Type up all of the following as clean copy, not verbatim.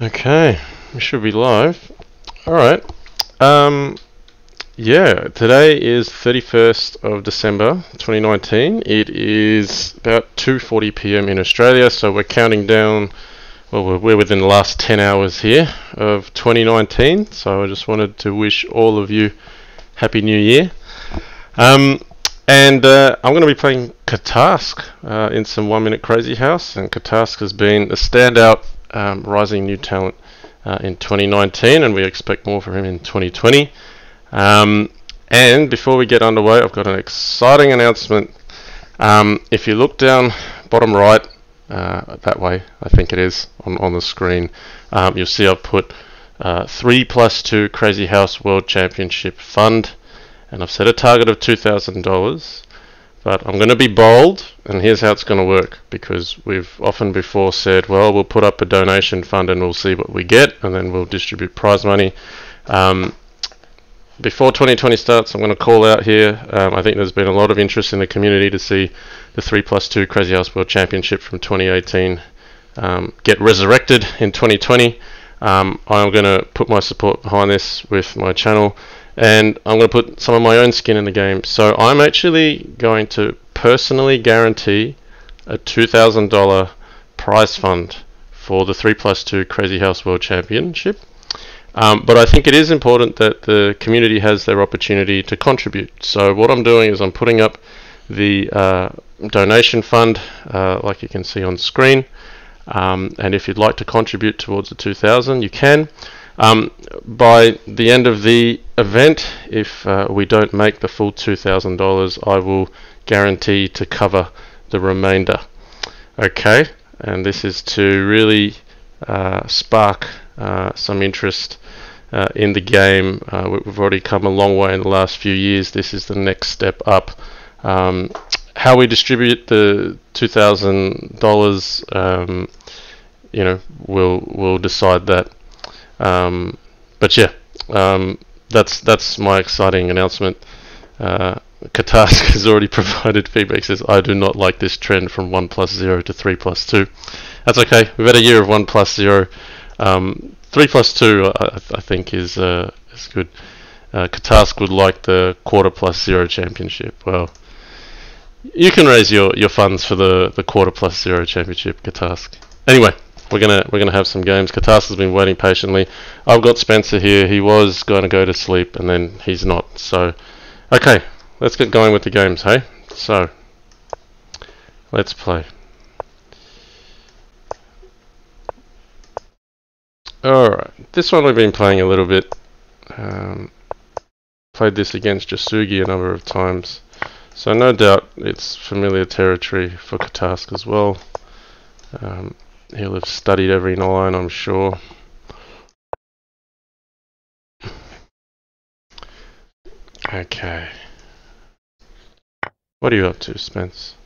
Okay, we should be live. Alright. Yeah, today is 31st of December 2019. It is about 2:40 p.m. in Australia, so we're counting down, well, we're within the last 10 hours here of 2019, so I just wanted to wish all of you Happy New Year. I'm going to be playing catask in some 1 Minute Crazyhouse, and catask has been a standout rising new talent in 2019, and we expect more from him in 2020. And before we get underway, I've got an exciting announcement. If you look down bottom right, that way, I think it is, on the screen, you'll see I've put 3+2 Crazyhouse World Championship Fund, and I've set a target of $2,000. But I'm going to be bold, and here's how it's going to work, because we've often before said, well, we'll put up a donation fund and we'll see what we get, and then we'll distribute prize money. Before 2020 starts, I'm going to call out here, I think there's been a lot of interest in the community to see the 3+2 Crazyhouse World Championship from 2018 get resurrected in 2020. I'm going to put my support behind this with my channel, and I'm going to put some of my own skin in the game. So I'm actually going to personally guarantee a $2,000 prize fund for the 3+2 Crazyhouse World Championship. But I think it is important that the community has their opportunity to contribute. So what I'm doing is I'm putting up the donation fund, like you can see on screen. And if you'd like to contribute towards the 2,000, you can. By the end of the event, if we don't make the full $2,000, I will guarantee to cover the remainder. Okay, and this is to really spark some interest in the game. We've already come a long way in the last few years. This is the next step up. How we distribute the $2,000, we'll decide that. But yeah, that's my exciting announcement. Catask has already provided feedback. Says I do not like this trend from 1+0 to 3+2. That's okay. We've had a year of 1+0. 3+2, I think is good. Catask would like the $0.25+0 championship. Well, you can raise your funds for the $0.25+0 championship, Catask. Anyway. We're gonna have some games. Catask has been waiting patiently. I've got Spencer here. He was going to go to sleep, and then he's not. So, okay, let's get going with the games, hey? So, let's play. Alright, this one we've been playing a little bit. Played this against Jasugi a number of times. So no doubt it's familiar territory for Catask as well. He'll have studied every line, I'm sure. Okay. What are you up to, Spence?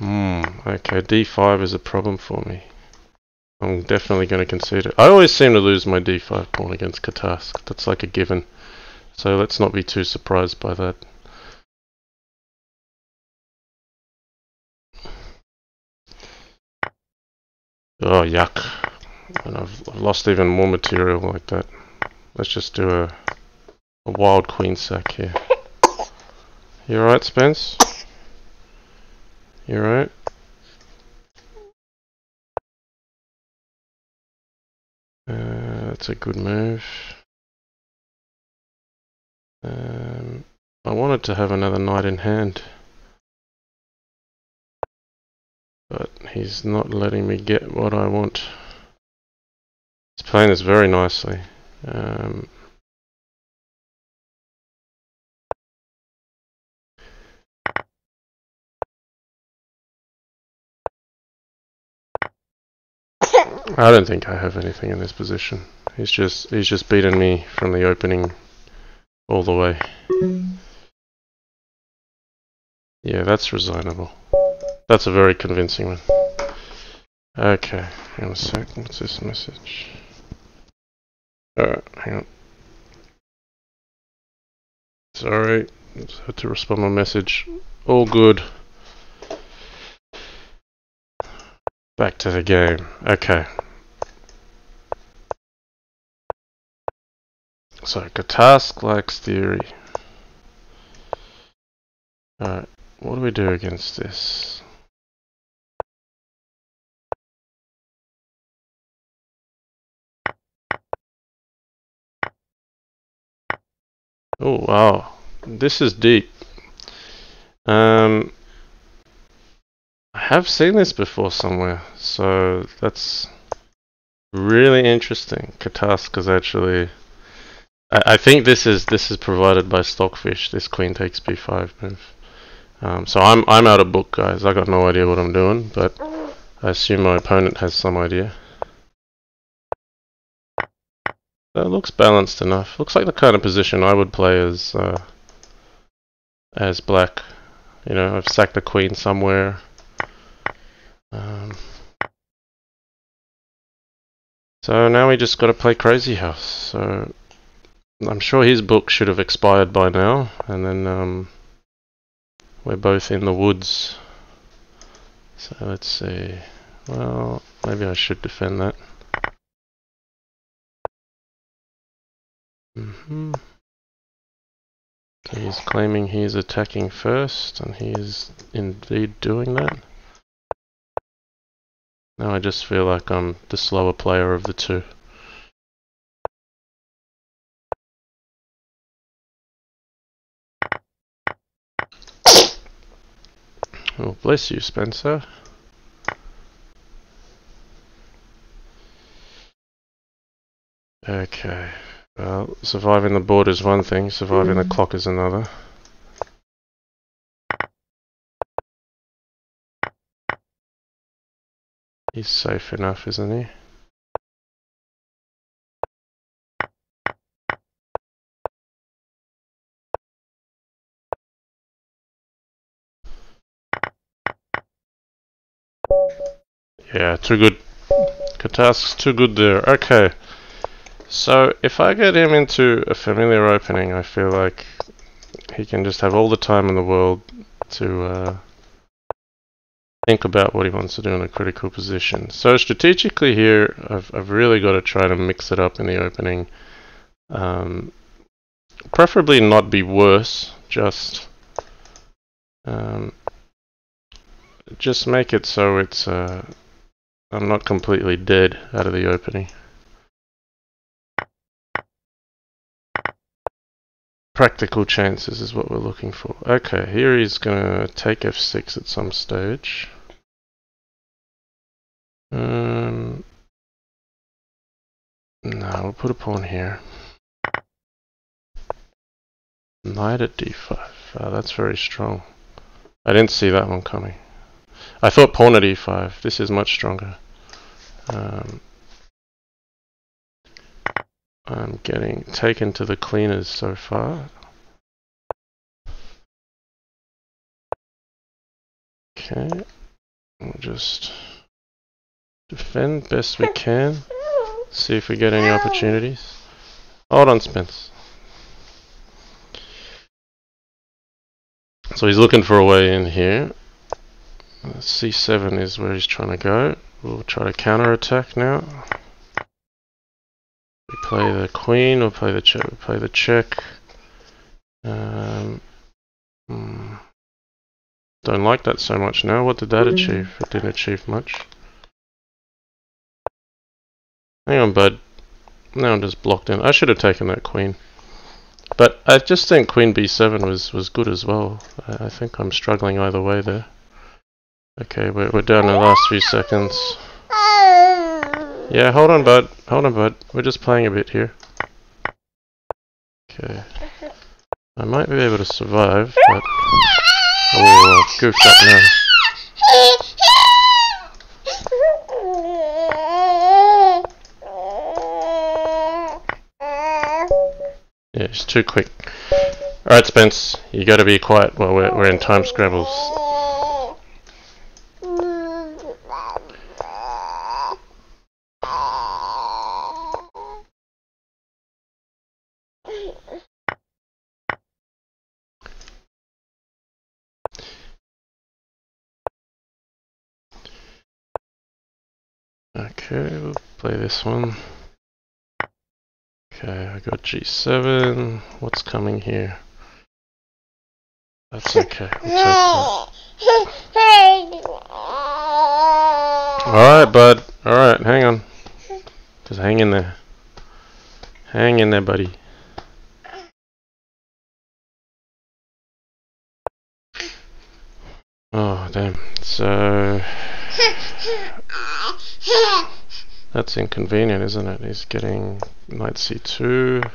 Okay, d5 is a problem for me. I'm definitely going to concede it. I always seem to lose my d5 pawn against Catask. That's like a given. So let's not be too surprised by that. Oh, yuck. And I've lost even more material like that. Let's just do a wild queen sack here. You alright, Spence? You alright? That's a good move. I wanted to have another knight in hand, but he's not letting me get what I want. He's playing this very nicely. I don't think I have anything in this position. He's just beaten me from the opening all the way. Yeah, that's resignable. That's a very convincing one. Okay, hang on a sec. What's this message? Alright, hang on. Sorry, just had to respond to my message. All good. Back to the game. Okay. So catask likes theory. Alright, what do we do against this? Oh wow, this is deep. I have seen this before somewhere, so that's really interesting. Catask is actually, I think this is provided by Stockfish. This queen takes b5 move. So I'm out of book, guys. I got no idea what I'm doing, but I assume my opponent has some idea. That looks balanced enough. Looks like the kind of position I would play as black. You know, I've sacked the queen somewhere. So now we just got to play Crazyhouse. So I'm sure his book should have expired by now, and then we're both in the woods. So let's see. Well, maybe I should defend that. So he's claiming he's attacking first, and he is indeed doing that. Now I just feel like I'm the slower player of the two. Oh, bless you, Spencer. Okay. Well, surviving the board is one thing, surviving the clock is another. He's safe enough, isn't he? Yeah, too good. Catask's too good there. Okay. So, if I get him into a familiar opening, I feel like he can just have all the time in the world to think about what he wants to do in a critical position. So strategically here, I've really got to try to mix it up in the opening. Preferably not be worse, just make it so it's I'm not completely dead out of the opening. Practical chances is what we're looking for. Okay, here he's gonna take f6 at some stage. No, we'll put a pawn here. Knight at d5. That's very strong. I didn't see that one coming. I thought pawn at e5. This is much stronger. I'm getting taken to the cleaners so far. Okay, we'll just defend best we can. See if we get any opportunities. Hold on, Spence. So he's looking for a way in here. C7 is where he's trying to go. We'll try to counter-attack now. We play the queen, we'll play the check. We'll play the check. Don't like that so much now. What did that achieve? It didn't achieve much. Hang on, bud. Now I'm just blocked in. I should have taken that queen. But I just think queen b7 was good as well. I think I'm struggling either way there. Okay, we're down to the last few seconds. Yeah, hold on, bud. Hold on, bud. We're just playing a bit here. Okay. I might be able to survive, but... Oh, I've goofed up now. Yeah, it's too quick. Alright, Spence, you gotta be quiet while we're in time scrambles. Okay, we'll play this one. Okay, I got G7. What's coming here? That's okay. We'll take that. Alright, bud. Alright, hang on. Just hang in there. Hang in there, buddy. Oh, damn. So... that's inconvenient, isn't it? He's getting knight c2.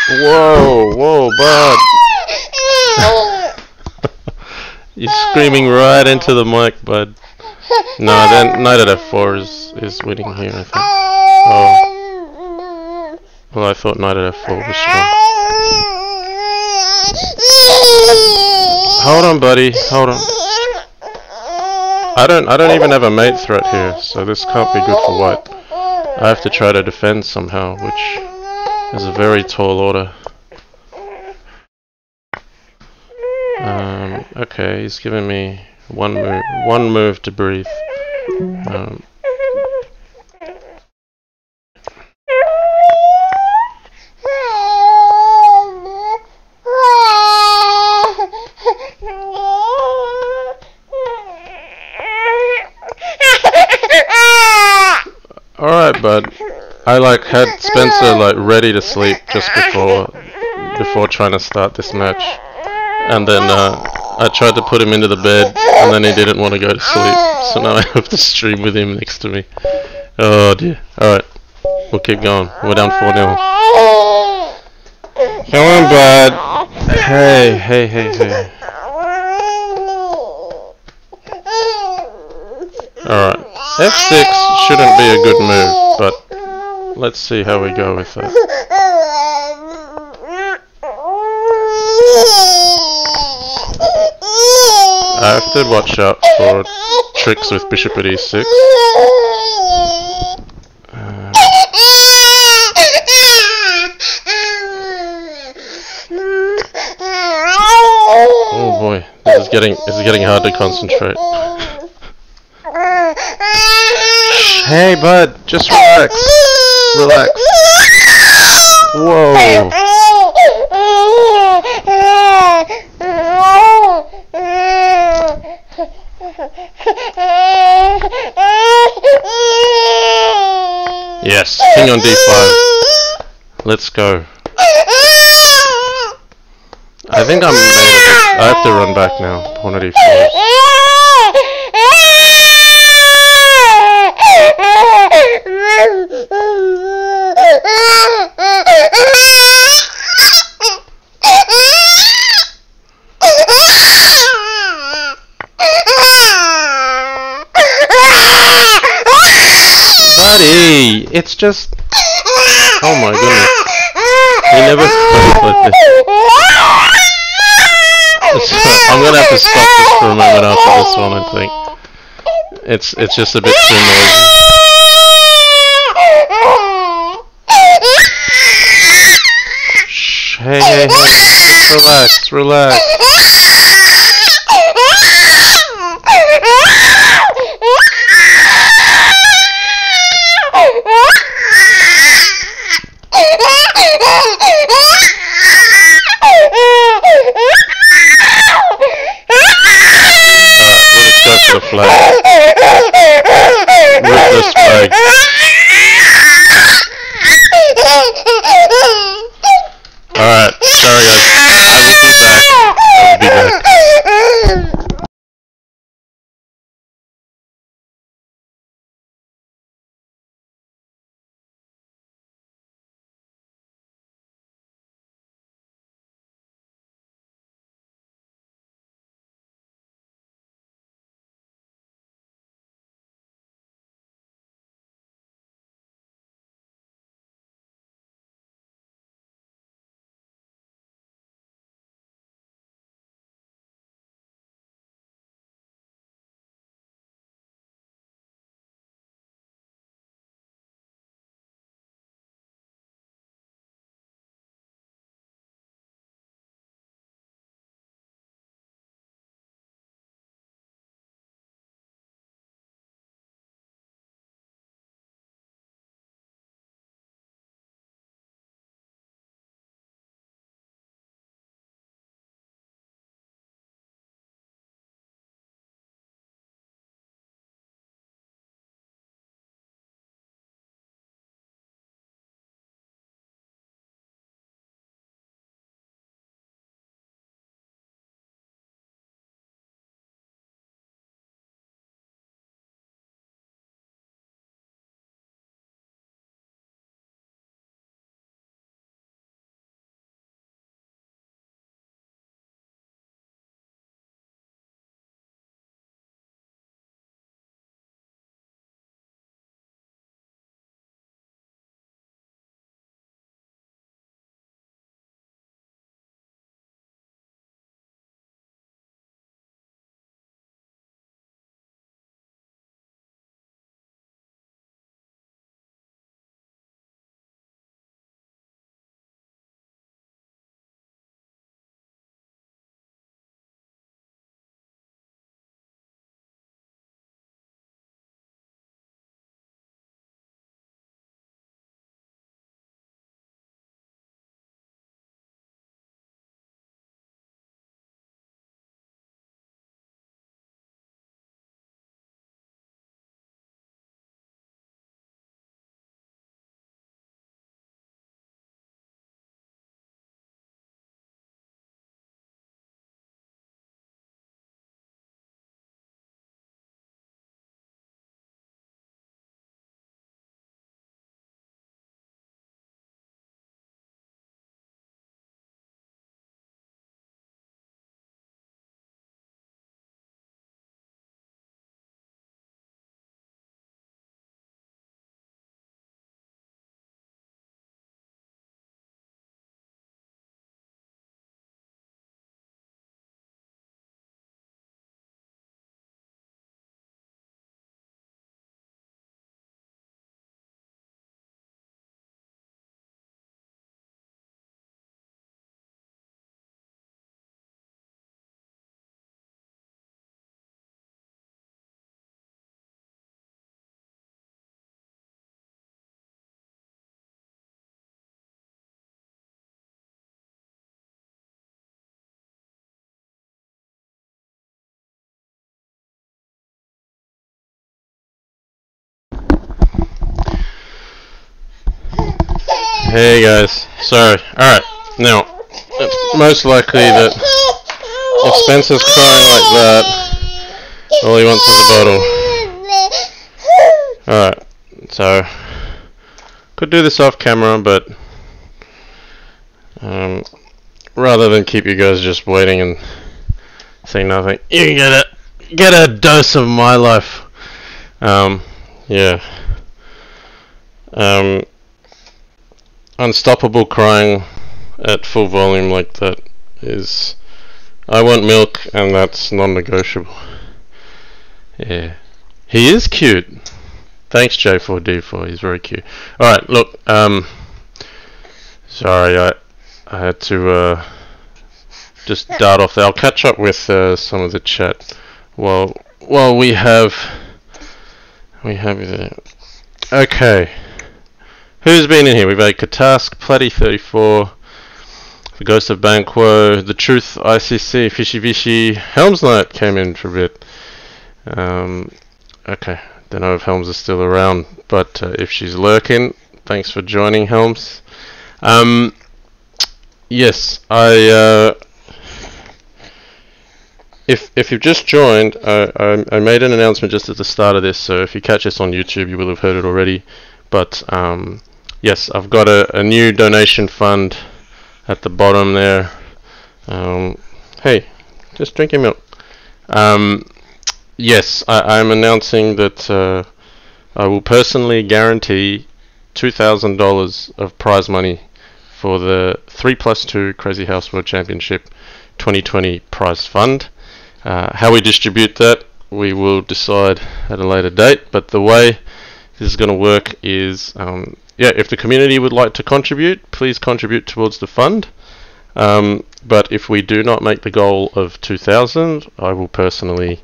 Whoa, whoa, bud. You're screaming right into the mic, bud. No, then knight at f4 is winning here, I think. Oh. Well, I thought knight at f4 was strong. Hold on, buddy. Hold on. I don't even have a mate threat here, so this can't be good for white. I have to try to defend somehow, which is a very tall order. Okay, he's giving me one move to breathe. Alright, bud. I had Spencer ready to sleep just before trying to start this match. And then I tried to put him into the bed, and then he didn't want to go to sleep. So now I have to stream with him next to me. Oh dear. Alright. We'll keep going. We're down 4-0. Come on, bud. Hey. Alright. F6 shouldn't be a good move, but let's see how we go with that. I have to watch out for tricks with bishop at e6. Oh boy, this is getting hard to concentrate. Hey bud, just relax. Relax. Whoa. Yes, king on d5. Let's go. I think I'm made of it. I have to run back now. Pawn at e4. Buddy, it's just... oh my goodness. He never spoke like this. I'm gonna have to stop this for a moment after this one, I think. It's just a bit too noisy. Shh, hey, just relax. The flag. Ruthless flag. Alright, sorry guys. I will be back. Hey guys, sorry. Alright, now, it's most likely that if Spencer's crying like that, all he wants is a bottle. Alright, so, could do this off camera, but rather than keep you guys just waiting and saying nothing, you can get a dose of my life. Yeah. Unstoppable crying at full volume like that is... I want milk, and that's non-negotiable. Yeah. He is cute. Thanks J4D4, he's very cute. Alright, look, sorry, I had to just dart off there. I'll catch up with some of the chat while we have there. Okay. Who's been in here? We've had Catask, Platty34, The Ghost of Banquo, The Truth, ICC, Fishy Vishy, Helms Knight came in for a bit. Okay, don't know if Helms is still around, but if she's lurking, thanks for joining, Helms. Yes, if you've just joined, I made an announcement just at the start of this, so if you catch this on YouTube, you will have heard it already. But yes, I've got a new donation fund at the bottom there. Hey, just drink your milk. Yes, I'm announcing that I will personally guarantee $2,000 of prize money for the 3+2 Crazyhouse World Championship 2020 prize fund. How we distribute that, we will decide at a later date, but the way this is going to work is, if the community would like to contribute, please contribute towards the fund. But if we do not make the goal of 2,000, I will personally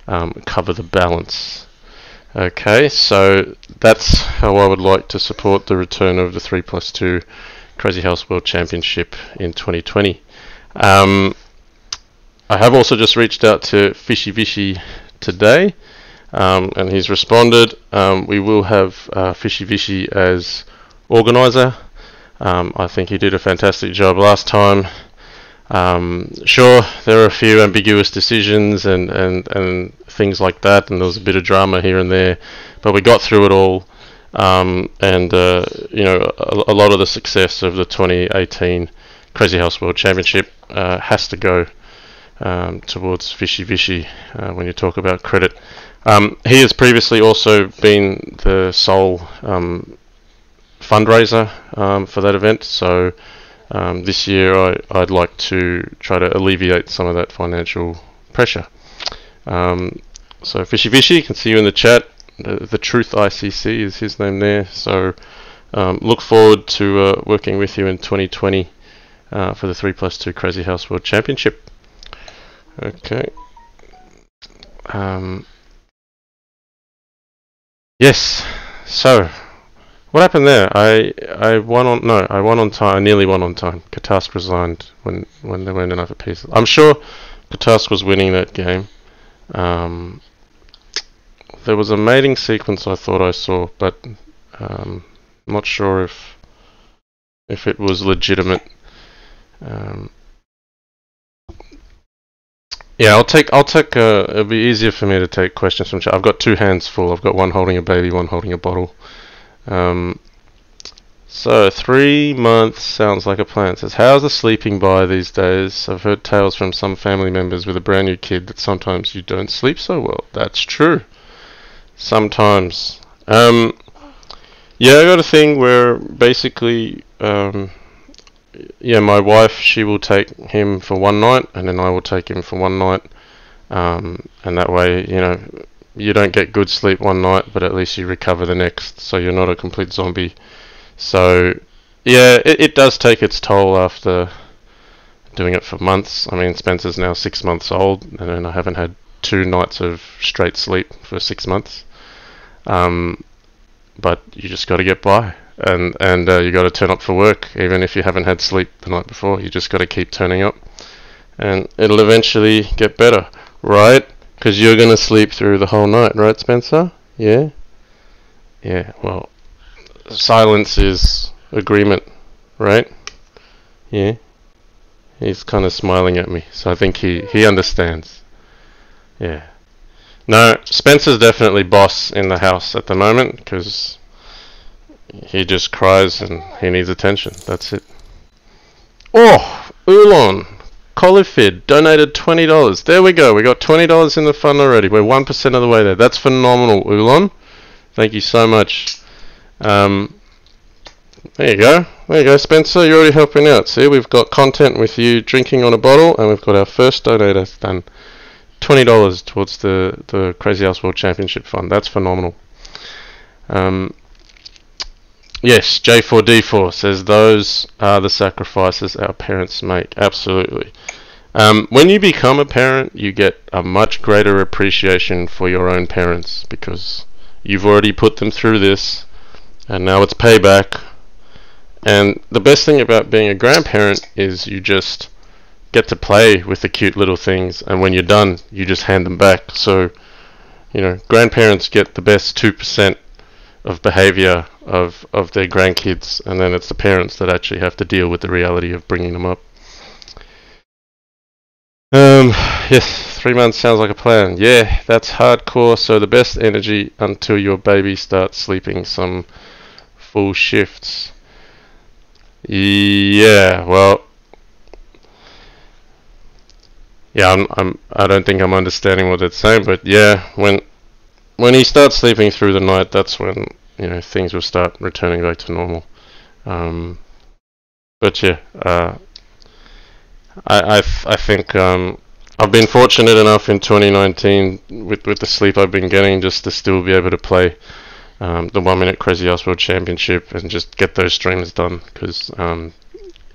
cover the balance. Okay, so that's how I would like to support the return of the 3+2 Crazyhouse World Championship in 2020. I have also just reached out to Fishy Vishy today. And he's responded. We will have Fishy Vishy as organizer. I think he did a fantastic job last time. Sure, there are a few ambiguous decisions and things like that, and there was a bit of drama here and there, but we got through it all. A lot of the success of the 2018 Crazyhouse World Championship has to go towards Fishy Vishy when you talk about credit. He has previously also been the sole fundraiser for that event, so this year I'd like to try to alleviate some of that financial pressure. So Fishy Vishy, you can see you in the chat. The Truth ICC is his name there, so look forward to working with you in 2020 for the 3+2 Crazyhouse World Championship. Okay. Yes. So, what happened there? I won on time. I nearly won on time. Catask resigned when there weren't enough pieces. I'm sure Catask was winning that game. There was a mating sequence I thought I saw, but not sure if it was legitimate. Yeah, I'll take. It'll be easier for me to take questions from chat. I've got two hands full. I've got one holding a baby, one holding a bottle. So 3 months sounds like a plan. It says, how's the sleeping by these days? I've heard tales from some family members with a brand new kid that sometimes you don't sleep so well. That's true. Sometimes. Yeah, I got a thing where basically, my wife, she will take him for one night, and then I will take him for one night, and that way, you don't get good sleep one night, but at least you recover the next, so you're not a complete zombie. So, yeah, it does take its toll after doing it for months. I mean, Spencer's now 6 months old, and then I haven't had 2 nights of straight sleep for 6 months. But you just got to get by. And you got to turn up for work, even if you haven't had sleep the night before. You just got to keep turning up, and it'll eventually get better, right? Because you're gonna sleep through the whole night, right, Spencer? Yeah. Well, silence is agreement. right? Yeah. He's kind of smiling at me, so I think he understands. Yeah. No, Spencer's definitely boss in the house at the moment because he just cries and he needs attention. That's it. Oh, Oolon Colifid donated $20. There we go. We got $20 in the fund already. We're 1% of the way there. That's phenomenal, Oolon. Thank you so much. There you go. There you go, Spencer. You're already helping out. See, we've got content with you drinking on a bottle, and we've got our first donator done. $20 towards the Crazyhouse World Championship Fund. That's phenomenal. Yes, J4D4 says those are the sacrifices our parents make. Absolutely. When you become a parent, you get a much greater appreciation for your own parents because you've already put them through this, and now it's payback. And the best thing about being a grandparent is you just get to play with the cute little things, and when you're done, you just hand them back. So, grandparents get the best 2% of behavior of their grandkids, and then it's the parents that actually have to deal with the reality of bringing them up. Yes, 3 months sounds like a plan. Yeah, that's hardcore. So the best energy until your baby starts sleeping some full shifts. Yeah, well, yeah, I don't think I'm understanding what it's saying, but yeah, when he starts sleeping through the night, that's when things will start returning back to normal. But yeah, I think I've been fortunate enough in 2019 with the sleep I've been getting just to still be able to play the 1 minute Crazyhouse World Championship and just get those streams done because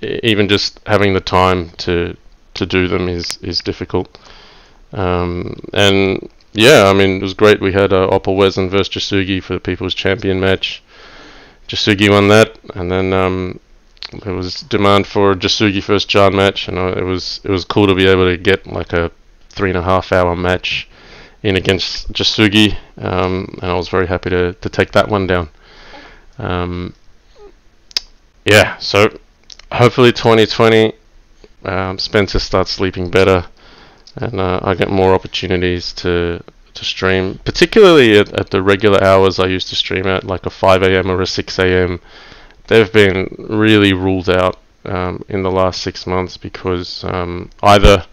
even just having the time to do them is difficult. And yeah, I mean, it was great. We had Opal Wesen versus Jasugi for the People's Champion match. Jasugi won that, and then there was demand for a Jasugi versus Jan match, and it was cool to be able to get like a 3.5 hour match in against Jasugi, and I was very happy to take that one down. Yeah, so hopefully 2020 Spencer starts sleeping better, and I get more opportunities to stream, particularly at the regular hours I used to stream at, like a 5 a.m. or a 6 a.m. They've been really ruled out in the last 6 months because either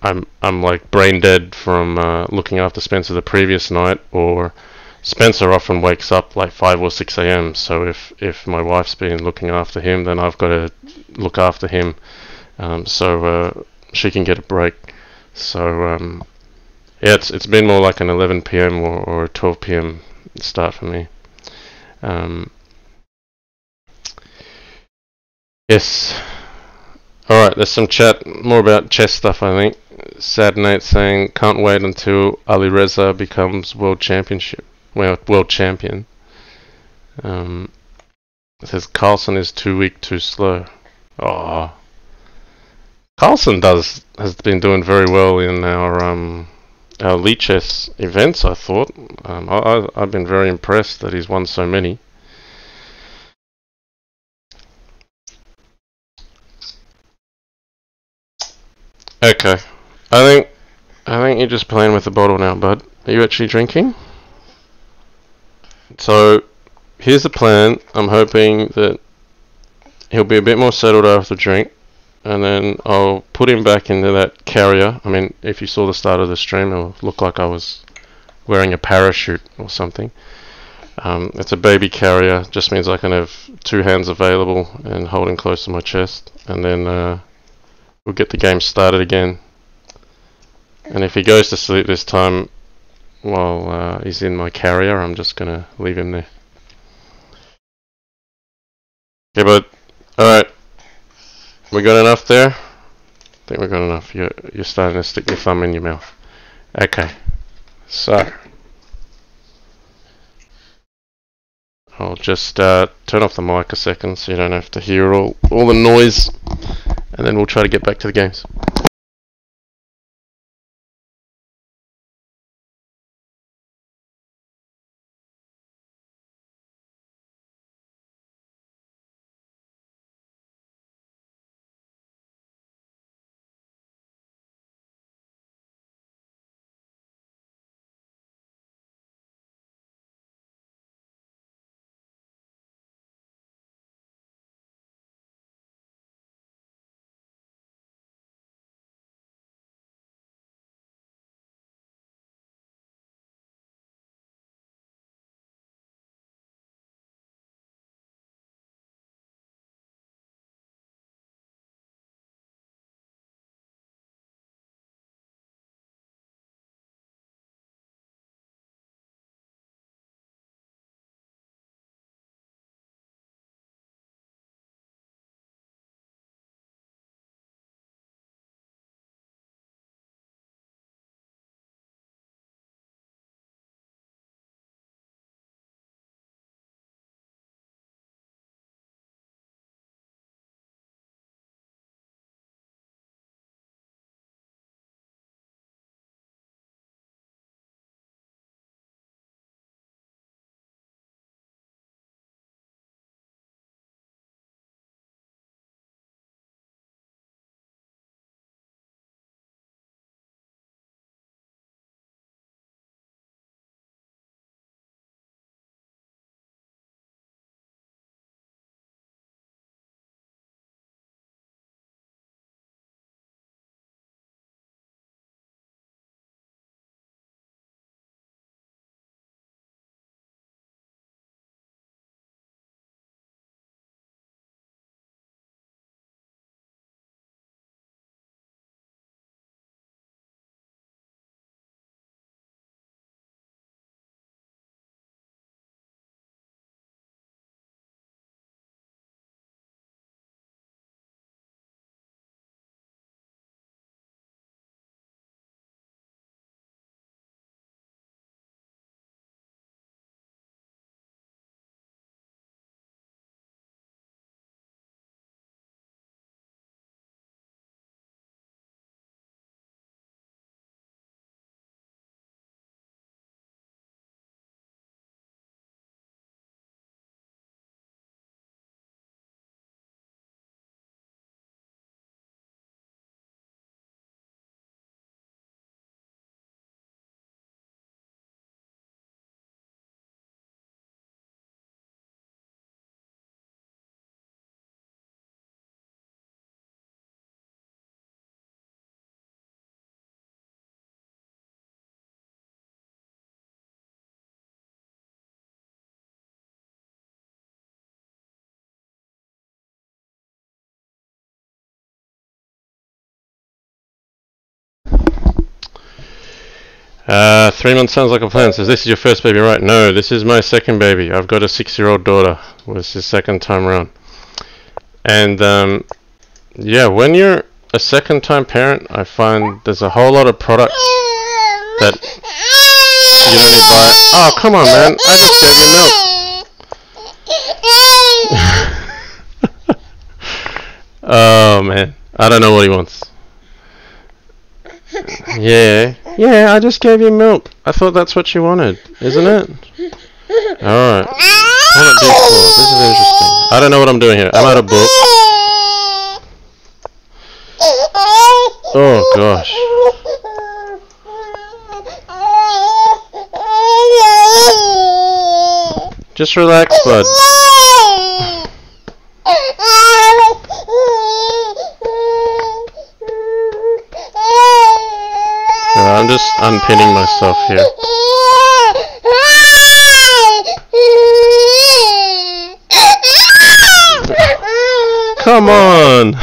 I'm like brain dead from looking after Spencer the previous night, or Spencer often wakes up like 5 or 6 a.m. So if my wife's been looking after him, then I've got to look after him so she can get a break. So yeah, it's been more like an 11 p.m. or a 12 p.m. start for me. Yes. Alright, there's some chat more about chess stuff, I think. Sad Nate saying, can't wait until Ali Reza becomes world champion. It says Carlson is too weak, too slow. Oh, Carlson has been doing very well in our Elite Chess events. I thought I've been very impressed that he's won so many. Okay, I think you're just playing with the bottle now, bud. Are you actually drinking? So here's the plan. I'm hoping that he'll be a bit more settled after the drink, and then I'll put him back into that carrier. I mean, if you saw the start of the stream, it'll look like I was wearing a parachute or something. It's a baby carrier, just means I can have 2 hands available and holding close to my chest, and then we'll get the game started again. And if he goes to sleep this time while he's in my carrier, I'm just gonna leave him there. Okay, bud. Alright. We got enough there? I think we got enough. You're starting to stick your thumb in your mouth. Okay. So I'll just turn off the mic a second so you don't have to hear all the noise, and then we'll try to get back to the games. 3 months sounds like a plan. Says, this is your first baby, right? No, this is my second baby. I've got a 6-year-old daughter. This is second time around. And yeah, when you're a second time parent, I find there's a whole lot of products that you don't need to buy. Oh, come on, man. I just gave you milk. Oh, man. I don't know what he wants. Yeah, I just gave you milk. I thought that's what you wanted, isn't it? Alright. Hold it D4. This is interesting. I don't know what I'm doing here. I'm out of book. Oh gosh. Just relax, bud. I'm just unpinning myself here. Come on!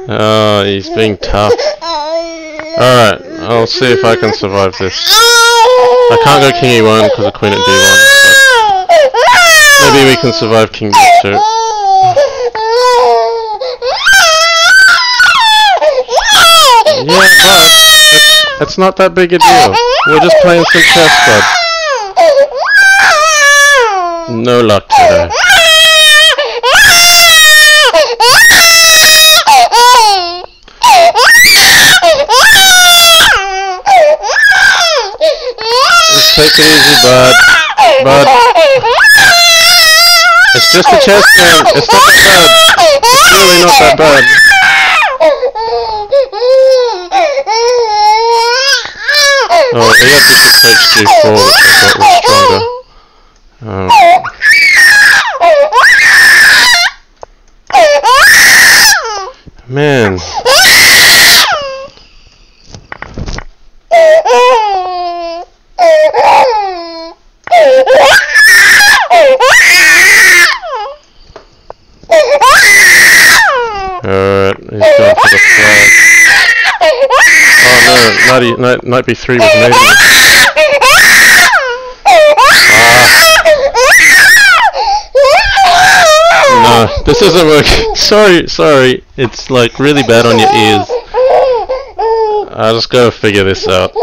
Oh, he's being tough. Alright, I'll see if I can survive this. I can't go king e1 because of queen at d1, but maybe we can survive king d2. Yeah, but it's not that big a deal. We're just playing some chess, bud. No luck today. Just take it easy, bud. Bud. It's just a chess game. It's not that bad. It's really not that bad. Oh, he had bishop takes g4, which I thought was stronger. Man. Alright, he's going for the flag. Oh no, knight b3 was amazing. No, this isn't working. Sorry, it's like really bad on your ears. I'll just go figure this out.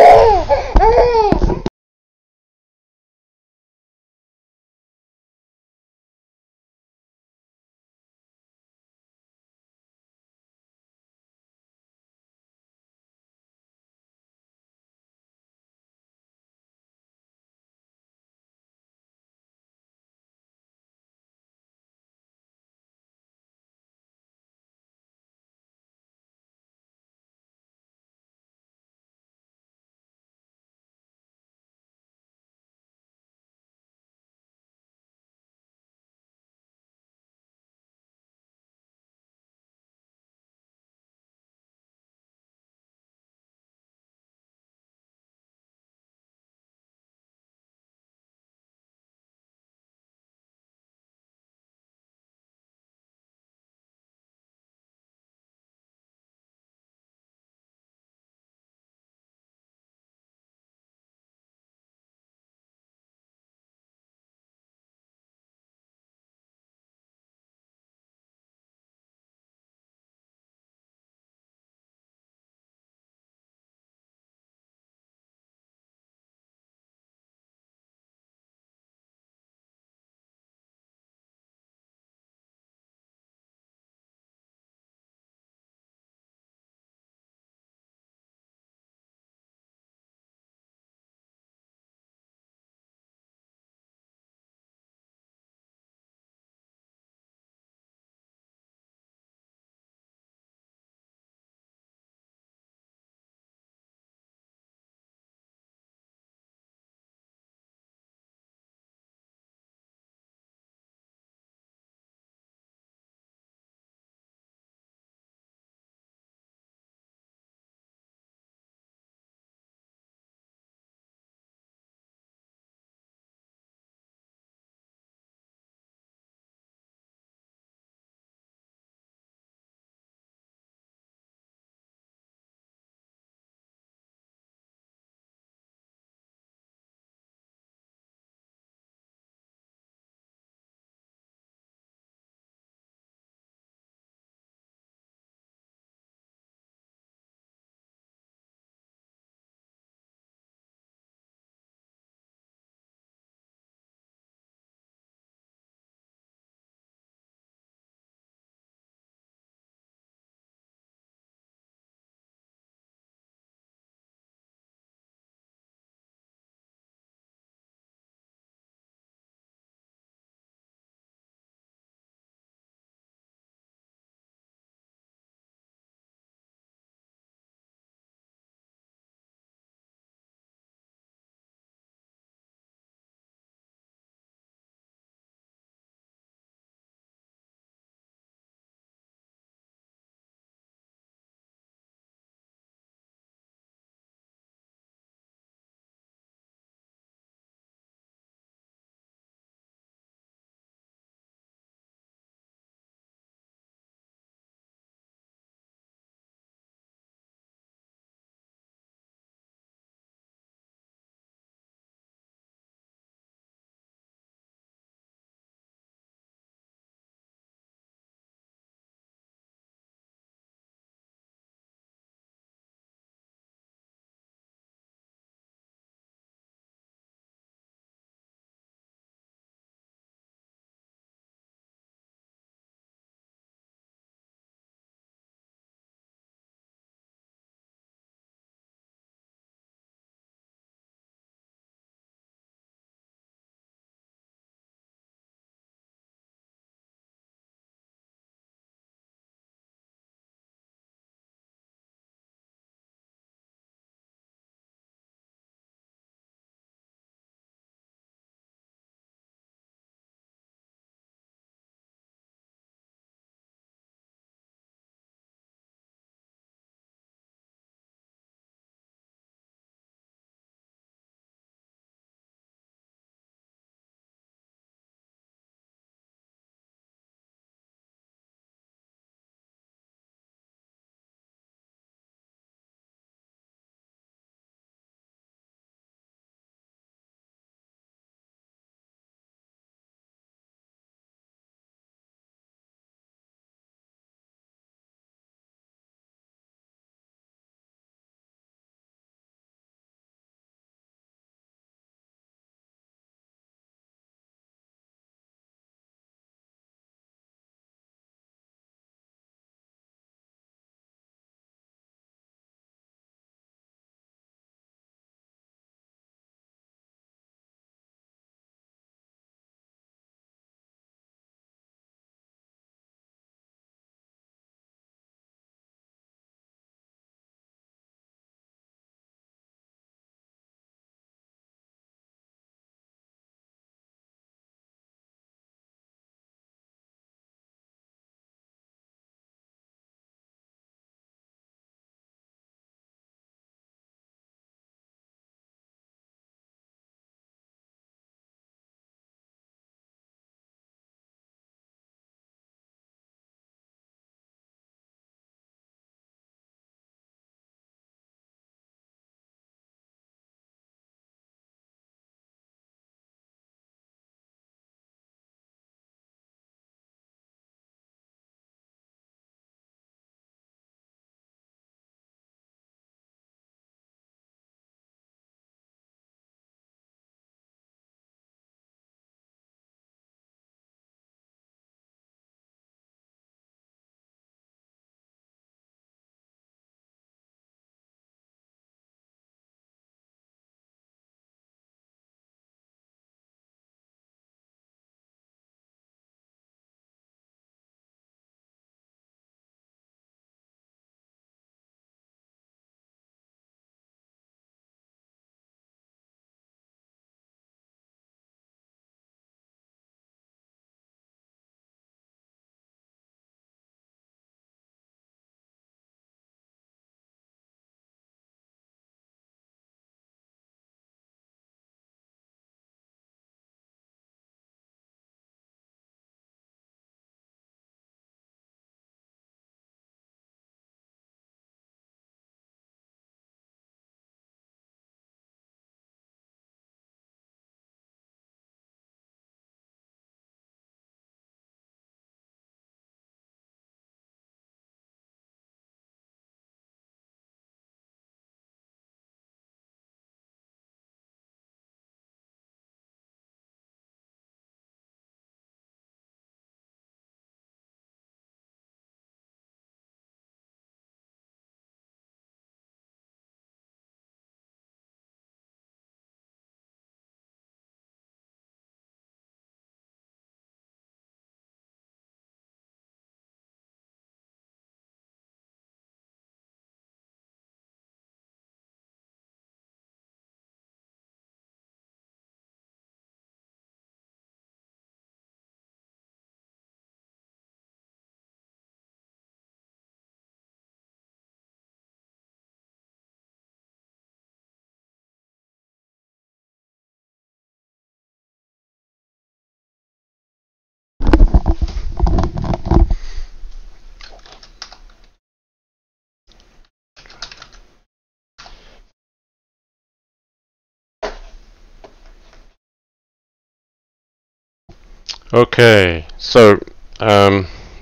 Okay, so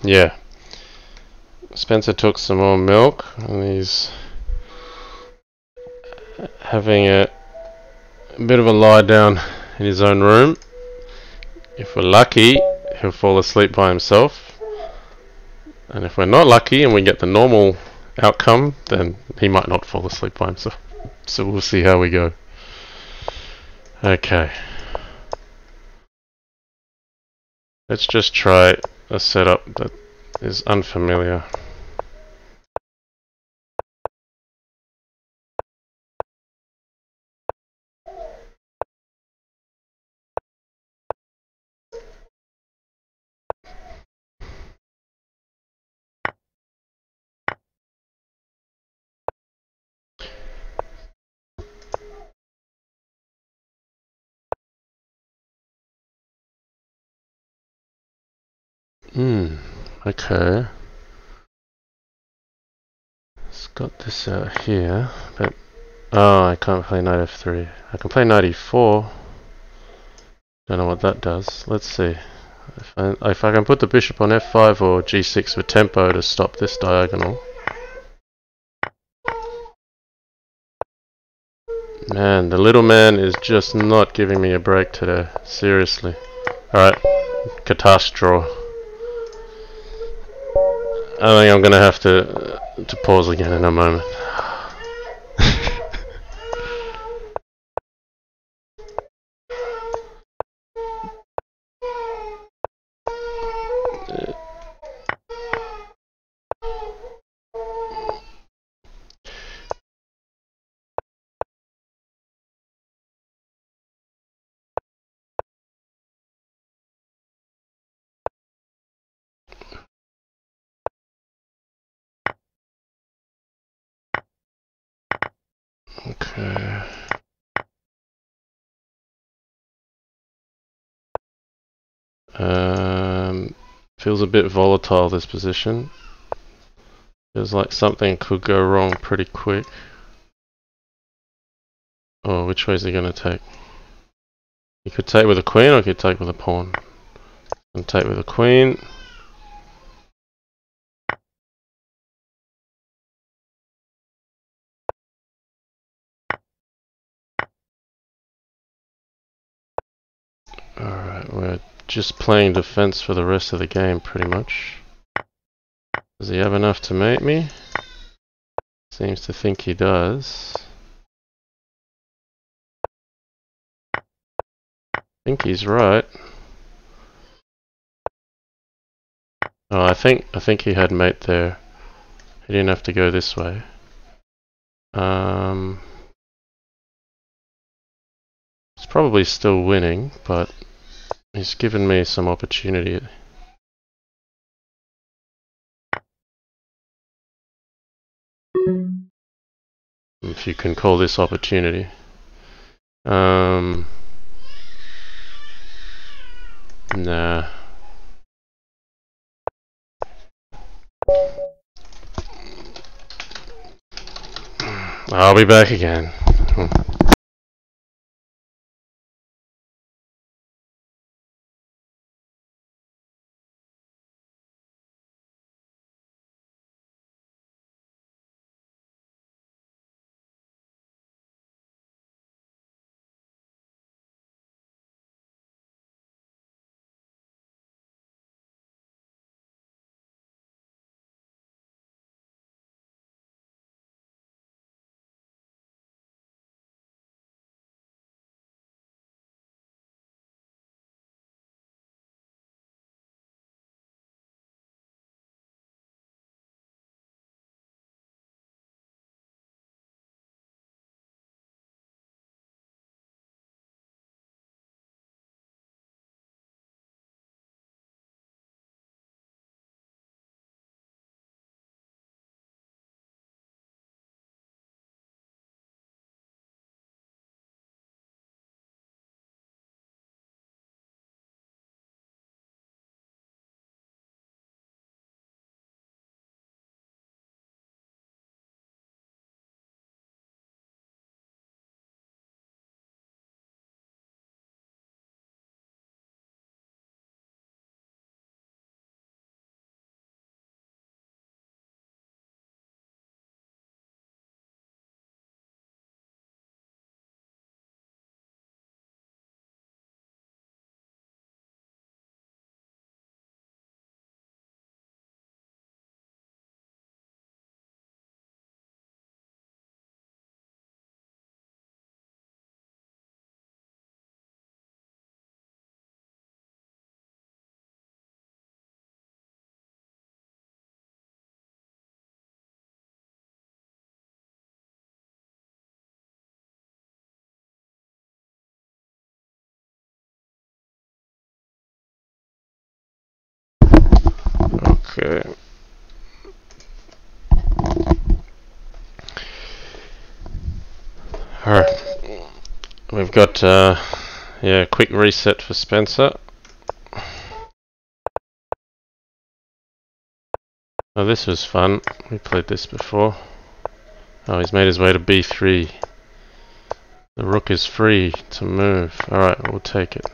yeah, Spencer took some more milk and he's having a bit of a lie down in his own room. If we're lucky, he'll fall asleep by himself, and if we're not lucky and we get the normal outcome, then he might not fall asleep by himself. So we'll see how we go. Okay. Let's just try a setup that is unfamiliar. Okay. It's got this out here, but oh, I can't play knight f3. I can play knight e4. Don't know what that does. Let's see. If I can put the bishop on f5 or g6 with tempo to stop this diagonal. Man, the little man is just not giving me a break today. Seriously. Alright, catask draw. I think I'm gonna have to pause again in a moment. Okay. Feels a bit volatile, this position. Feels like something could go wrong pretty quick. Oh, which way is he going to take? He could take with a queen or he could take with a pawn. And take with a queen. Alright, we're just playing defense for the rest of the game pretty much. Does he have enough to mate me? Seems to think he does. I think he's right. Oh, I think he had mate there. He didn't have to go this way. He's probably still winning, but he's given me some opportunity. If you can call this opportunity. Nah. I'll be back again. Alright, we've got yeah, quick reset for Spencer. Oh, this was fun. We played this before. Oh, he's made his way to b3. The rook is free to move. Alright, we'll take it.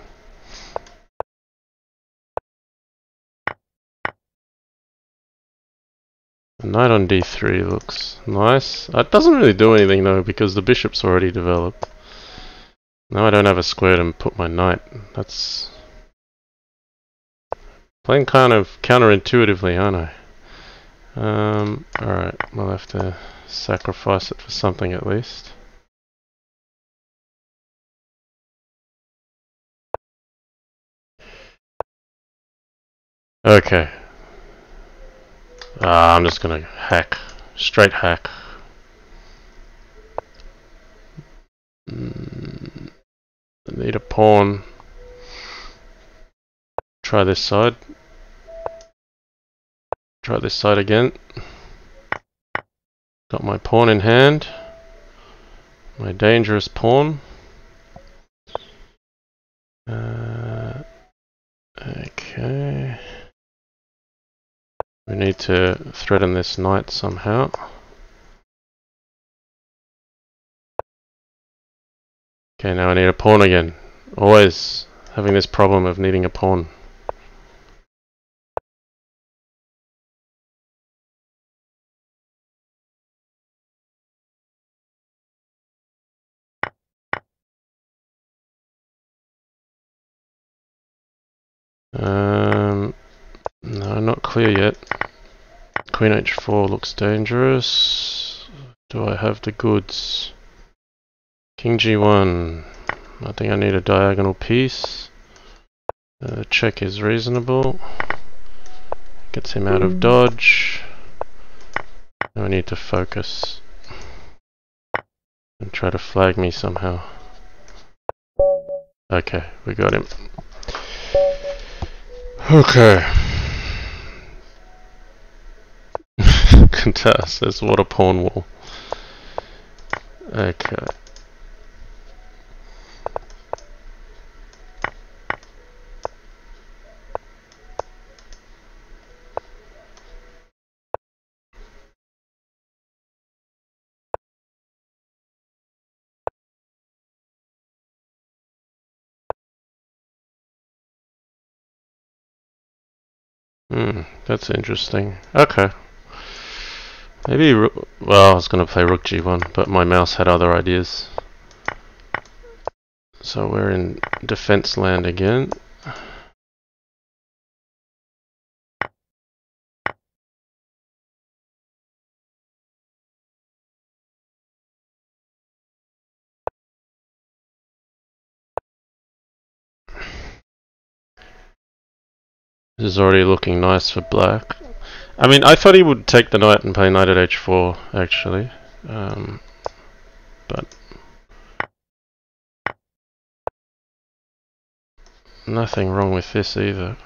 The knight on d3 looks nice. It doesn't really do anything though because the bishop's already developed. Now I don't have a square to put my knight. That's playing kind of counterintuitively, aren't I? Alright, we'll have to sacrifice it for something at least. Okay. I'm just gonna hack. Straight hack. I need a pawn. Try this side. Try this side again. Got my pawn in hand. My dangerous pawn. Okay. We need to threaten this knight somehow. Okay, now I need a pawn again. Always having this problem of needing a pawn. No, not clear yet. Queen h4 looks dangerous. Do I have the goods? King g1. I think I need a diagonal piece. Check is reasonable. Gets him out of dodge. Now I need to focus. And try to flag me somehow. Okay, we got him. Okay. Catask says, what a pawn wall. Okay. That's interesting. Okay. Maybe, well, I was going to play rook g1, but my mouse had other ideas. So we're in defense land again. This is already looking nice for black. I mean, I thought he would take the knight and play knight at h4, actually. But nothing wrong with this either.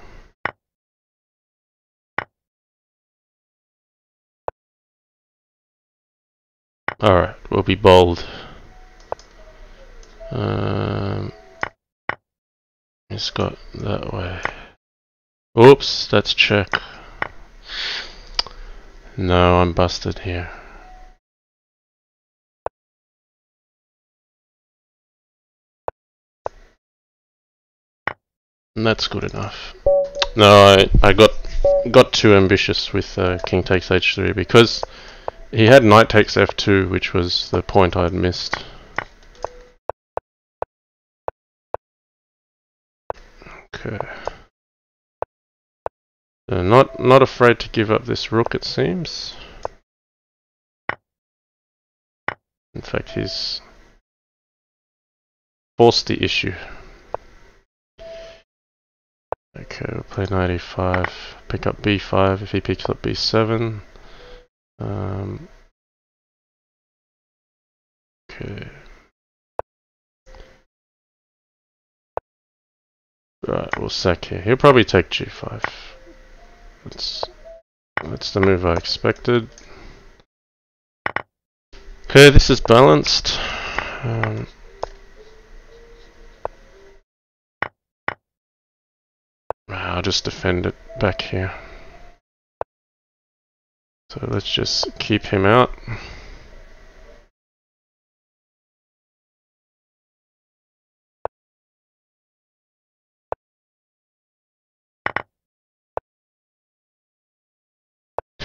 Alright, we'll be bold. It's got that way. Oops, that's check. No, I'm busted here. And that's good enough. No, I got too ambitious with king takes h3 because he had knight takes f2, which was the point I'd missed. Okay. Not afraid to give up this rook, it seems. In fact, he's forced the issue. Okay, we'll play knight e5, pick up b5 if he picks up b7. Okay. Right, we'll sack here. He'll probably take g5. That's the move I expected. Okay, this is balanced. I'll just defend it back here. So let's just keep him out.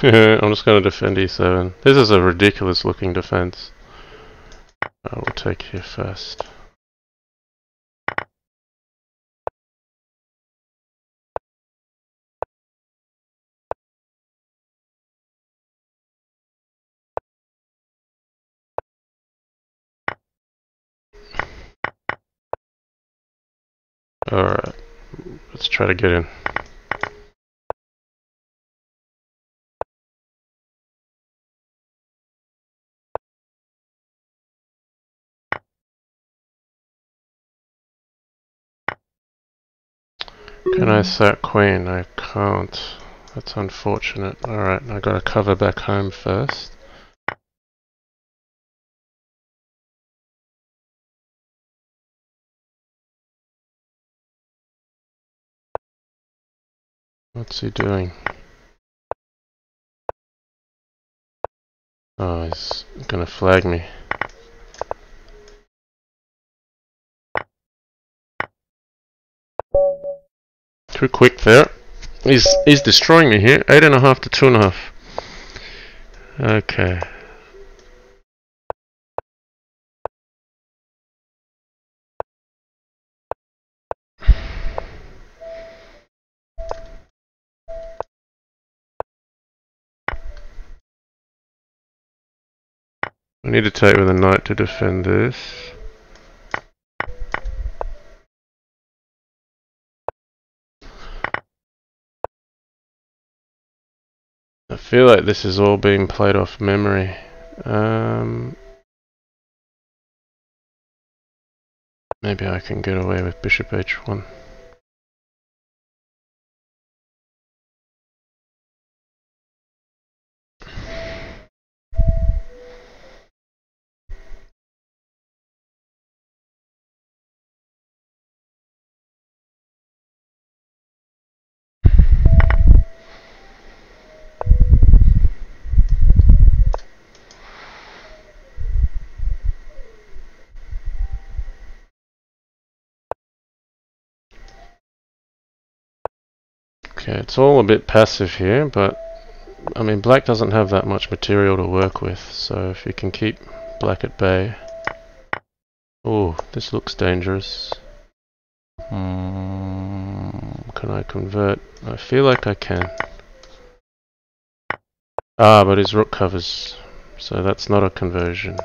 I'm just going to defend e7. This is a ridiculous looking defense. I will take here first. Alright, let's try to get in. Can I sack queen? I can't. That's unfortunate. Alright, I gotta cover back home first. What's he doing? Oh, he's gonna flag me. Too quick there. He's destroying me here. 8.5 to 2.5. Okay. I need to take with a knight to defend this. I feel like this is all being played off memory. Maybe I can get away with bishop h1. Okay, it's all a bit passive here, but I mean black doesn't have that much material to work with, so if you can keep black at bay. Oh, this looks dangerous. Can I convert? I feel like I can. Ah, but his rook covers, so that's not a conversion.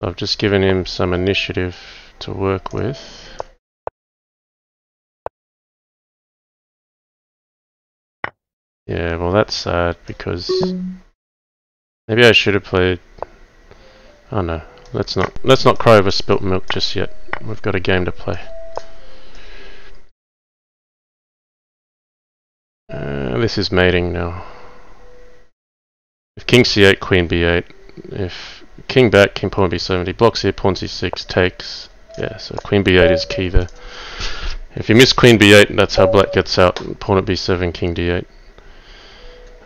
I've just given him some initiative to work with. Yeah, well that's sad because maybe I should have played. Oh no, let's not cry over spilt milk just yet. We've got a game to play. This is mating now. If king c8, queen b8. If king back, king pawn b7. He blocks here, pawn c6 takes. Yeah, so queen b8 is key there. If you miss queen b8, that's how black gets out. Pawn at b7, king d8.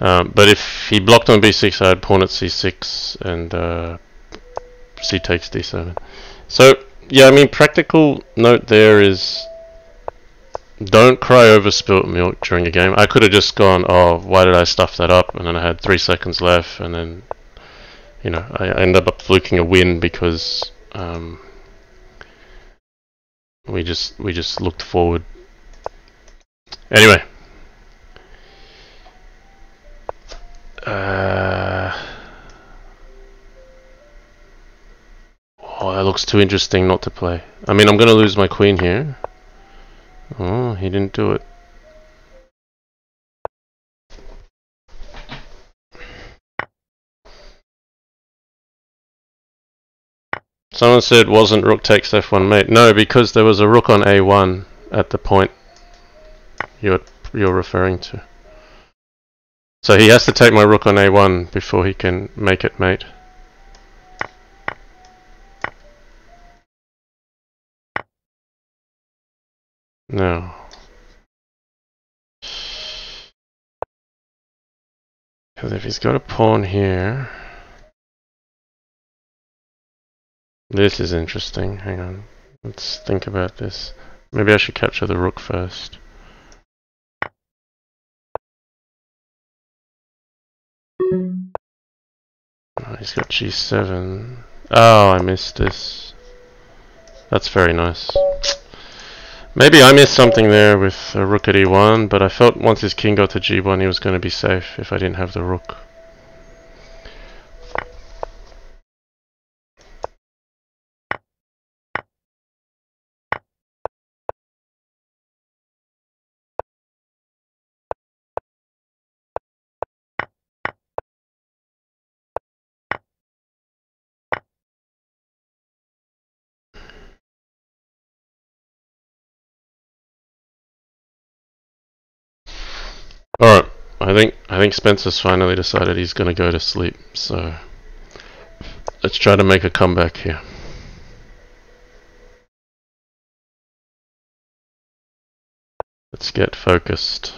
But if he blocked on b6, I'd pawn at c6 and c takes d7. So yeah, I mean practical note there is don't cry over spilt milk during a game. I could have just gone, oh, why did I stuff that up? And then I had 3 seconds left, and then you know I ended up fluking a win because we just looked forward. Anyway. Oh, that looks too interesting not to play. I mean, I'm going to lose my queen here. Oh, he didn't do it. Someone said wasn't rook takes f1 mate. No, because there was a rook on a1 at the point you're referring to. So he has to take my rook on a1 before he can make it mate. No. Because if he's got a pawn here... This is interesting. Hang on. Let's think about this. Maybe I should capture the rook first. Oh, he's got g7. Oh, I missed this. That's very nice. Maybe I missed something there with a rook at e1, but I felt once his king got to g1 he was going to be safe if I didn't have the rook. Alright, I think Spencer's finally decided he's going to go to sleep, so let's try to make a comeback here. Let's get focused.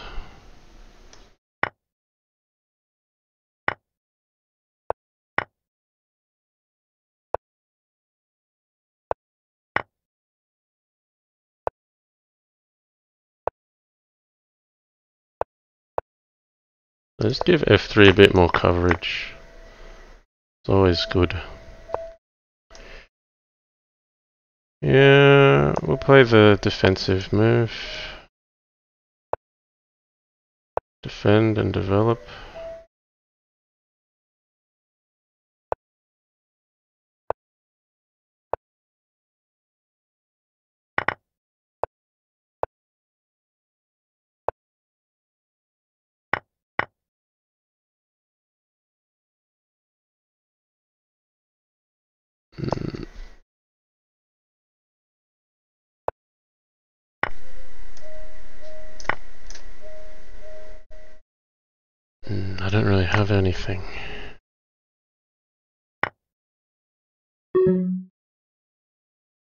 Let's give f3 a bit more coverage. It's always good. Yeah, we'll play the defensive move. Defend and develop. I don't really have anything.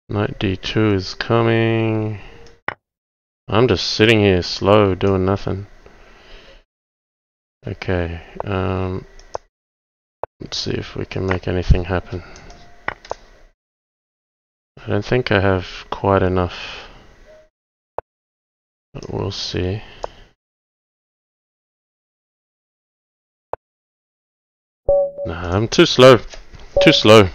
Knight d2 is coming. I'm just sitting here slow, doing nothing. Okay, let's see if we can make anything happen. I don't think I have quite enough, but we'll see. Nah, I'm too slow. Too slow.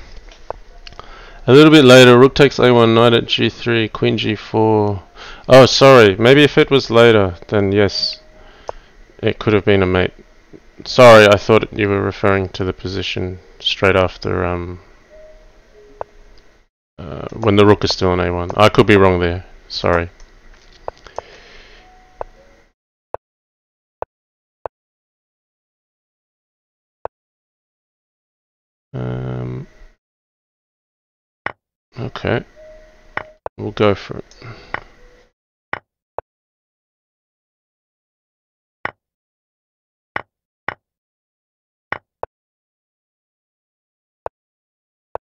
A little bit later, rook takes a1, knight at g3, queen g4. Oh, sorry. Maybe if it was later, then yes, it could have been a mate. Sorry, I thought you were referring to the position straight after when the rook is still on a1. I could be wrong there. Sorry. Okay. We'll go for it.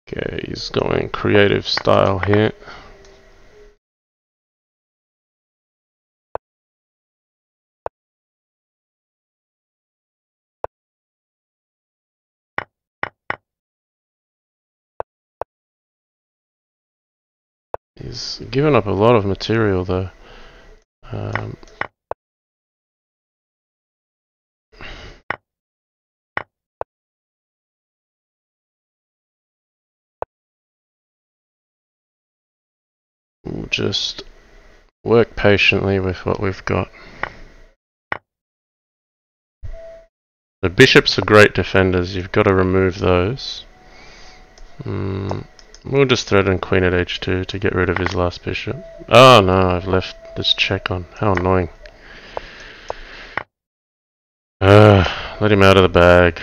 Okay, he's going creative style here. He's given up a lot of material though. We'll just work patiently with what we've got. The bishops are great defenders, you've got to remove those. We'll just threaten queen at h2 to get rid of his last bishop. Oh no, I've left this check on. How annoying. Let him out of the bag.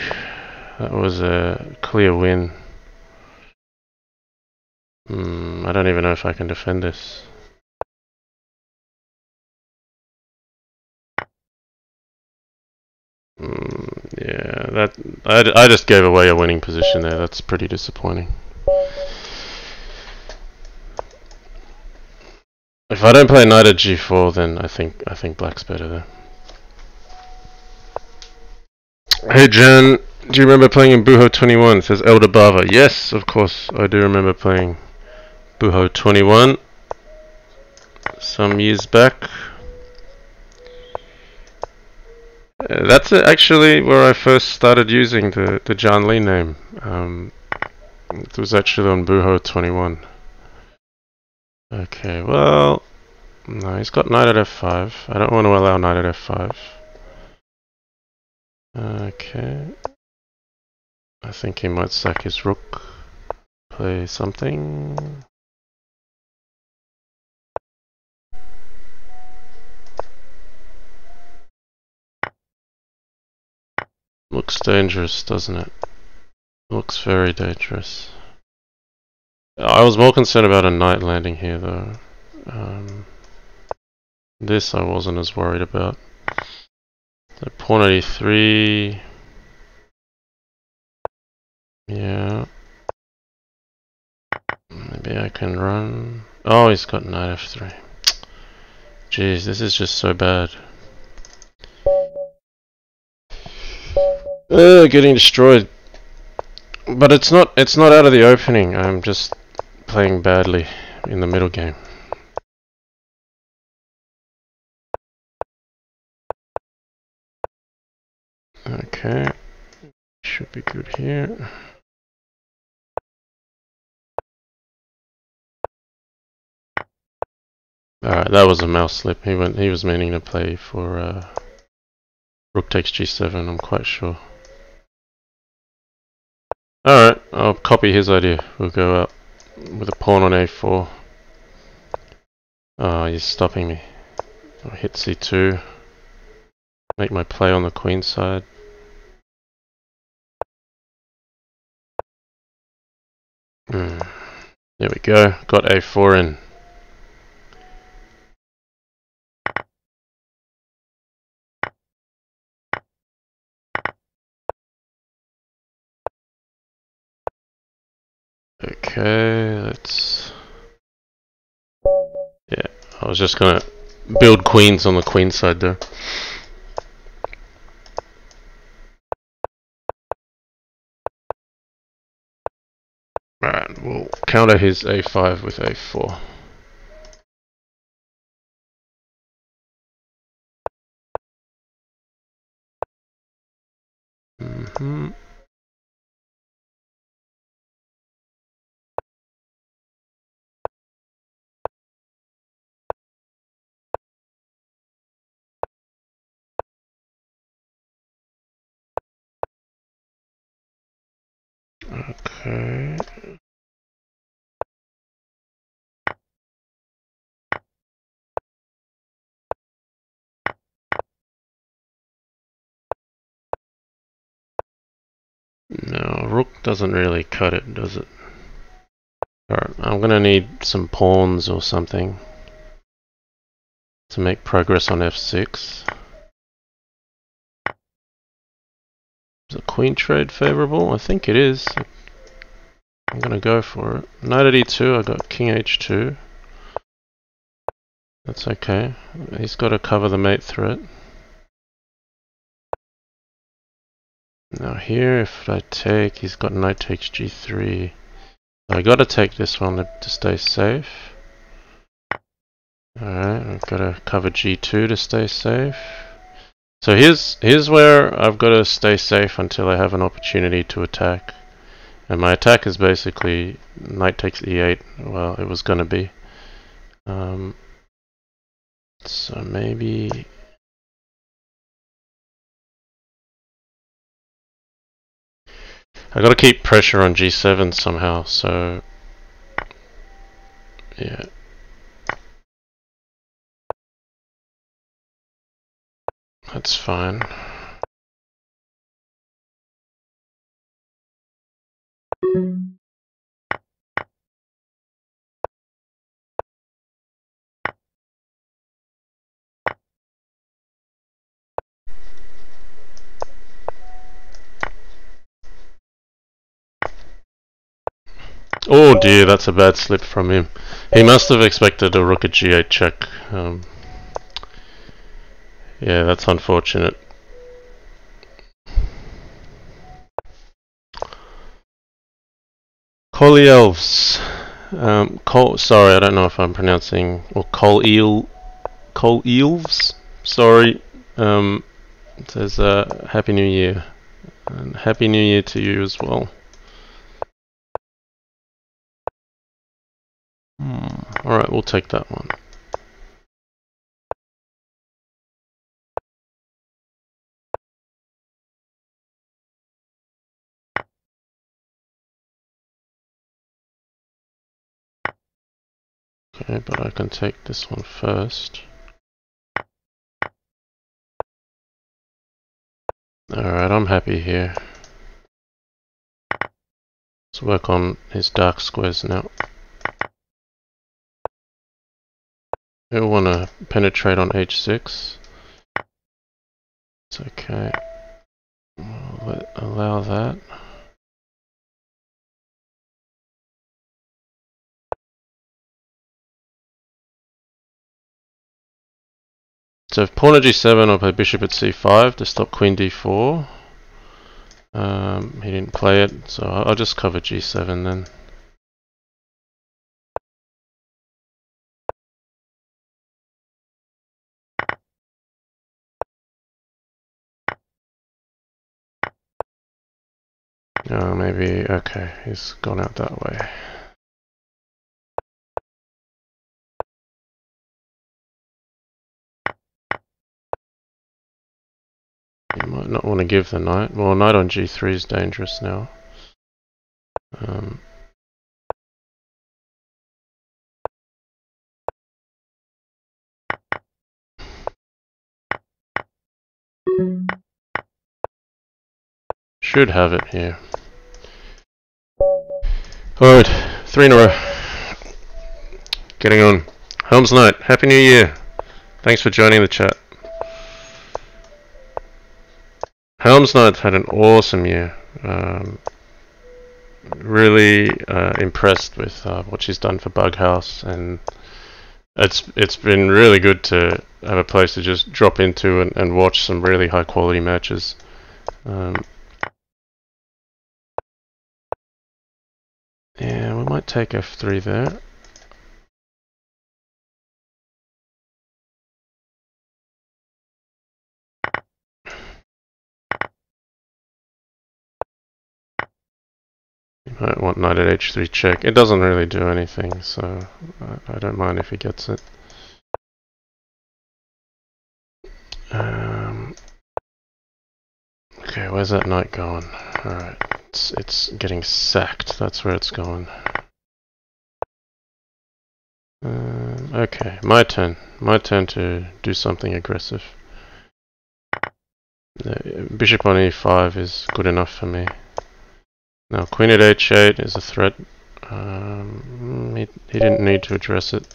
That was a clear win. I don't even know if I can defend this. Yeah, that I just gave away a winning position there. That's pretty disappointing. If I don't play knight at g4, then I think black's better there. Hey Jan, do you remember playing in Buho 21? It says Elder Bava. Yes, of course, I do remember playing Buho 21 some years back. That's actually where I first started using the JannLee name. It was actually on Buho 21. Okay, well, no, he's got knight at f5. I don't want to allow knight at f5. Okay. I think he might sack his rook. Play something. Looks dangerous, doesn't it? Looks very dangerous. I was more concerned about a knight landing here, though. This I wasn't as worried about. So pawn 83. Yeah. Maybe I can run. Oh, he's got knight f3. Jeez, this is just so bad. Getting destroyed. But it's not out of the opening. I'm just playing badly in the middle game. Okay. Should be good here. Alright, that was a mouse slip. He was meaning to play for rook takes g7, I'm quite sure. Alright, I'll copy his idea. We'll go up with a pawn on a4. Oh, he's stopping me. I'll hit c2. Make my play on the queen side. There we go. Got a4 in. Okay, let's... Yeah, I was just gonna build queens on the queen side there. Alright, we'll counter his a5 with a4. Okay. No, rook doesn't really cut it, does it? Alright, I'm gonna need some pawns or something to make progress on f6. Is the queen trade favorable? I think it is. I'm gonna go for it. Knight at e2, I got king h2. That's okay. He's got to cover the mate threat. Now here, if I take, he's got knight takes g3. I got to take this one to stay safe. Alright, I've got to cover g2 to stay safe. So here's where I've got to stay safe until I have an opportunity to attack. And my attack is basically knight takes e8. Well, it was going to be. So maybe... I gotta keep pressure on g7 somehow, so... Yeah. That's fine. Oh dear, that's a bad slip from him. He must have expected a rook at g8 check. Yeah, that's unfortunate. Coley Elves. Sorry, I don't know if I'm pronouncing, or Cole Eels. Sorry. It says Happy New Year, and Happy New Year to you as well. All right, we'll take that one. Okay, but I can take this one first. Alright, I'm happy here. Let's work on his dark squares now. He'll want to penetrate on h6. It's okay. We'll allow that. So if pawn at g7, I'll play bishop at c5 to stop queen d4. He didn't play it, so I'll just cover g7 then. Maybe, okay, he's gone out that way. You might not want to give the knight. Well, knight on g3 is dangerous now. Should have it here. Alright, 3 in a row. Getting on. Helms Knight, Happy New Year. Thanks for joining the chat. Helms Knight's had an awesome year. Really impressed with what she's done for Bughouse, and it's been really good to have a place to just drop into and watch some really high quality matches. Yeah, we might take f3 there. You might want knight at h3 check. It doesn't really do anything, so I don't mind if he gets it. Okay, where's that knight going? Alright, it's getting sacked. That's where it's going. Okay, my turn. My turn to do something aggressive. Bishop on e5 is good enough for me. Now queen at h8 is a threat. He didn't need to address it.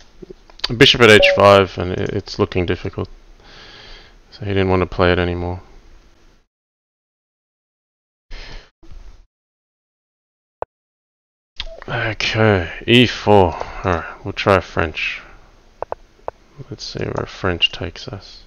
Bishop at h5, and it's looking difficult. So he didn't want to play it anymore. Okay, e4. Alright, we'll try French. Let's see where French takes us.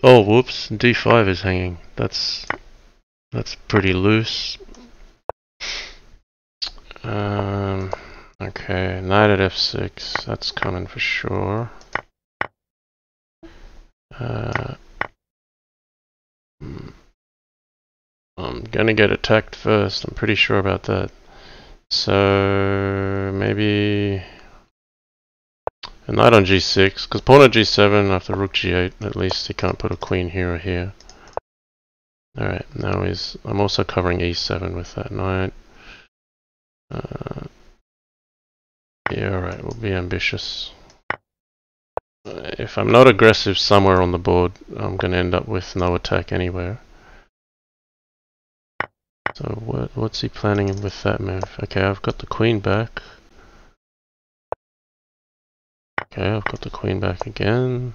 Oh, whoops, d5 is hanging. That's pretty loose. Okay, knight at f6, that's coming for sure. I'm gonna get attacked first, I'm pretty sure about that. So maybe a knight on g6, because pawn on g7 after rook g8, at least he can't put a queen here or here. Alright, now I'm also covering e7 with that knight. Yeah, alright, we'll be ambitious. If I'm not aggressive somewhere on the board, I'm going to end up with no attack anywhere. So what's he planning with that move? Okay, I've got the queen back. Okay, I've got the queen back again.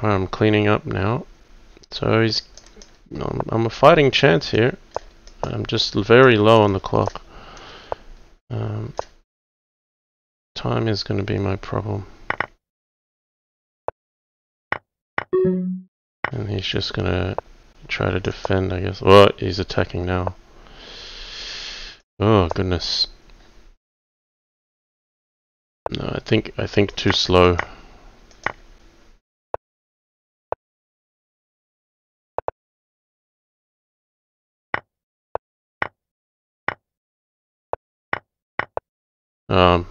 I'm cleaning up now. So I'm a fighting chance here. I'm just very low on the clock. Time is going to be my problem. And he's just going to try to defend, I guess. Oh, he's attacking now. Oh, goodness. No, I think too slow.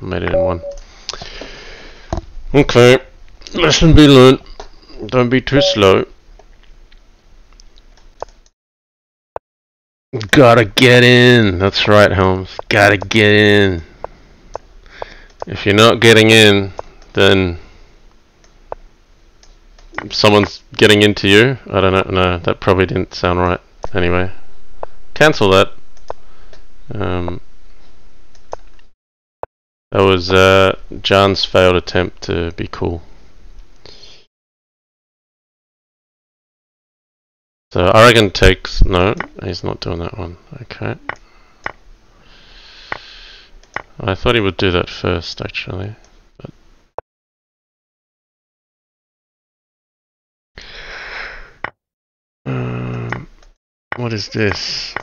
Made it in one. Okay, lesson be learned. Don't be too slow. Gotta get in. That's right, Helms. Gotta get in. If you're not getting in, then someone's getting into you. I don't know. No, that probably didn't sound right. Anyway, cancel that. That was Jan's failed attempt to be cool. So I reckon takes... No, he's not doing that one. Okay. I thought he would do that first, actually. But what is this?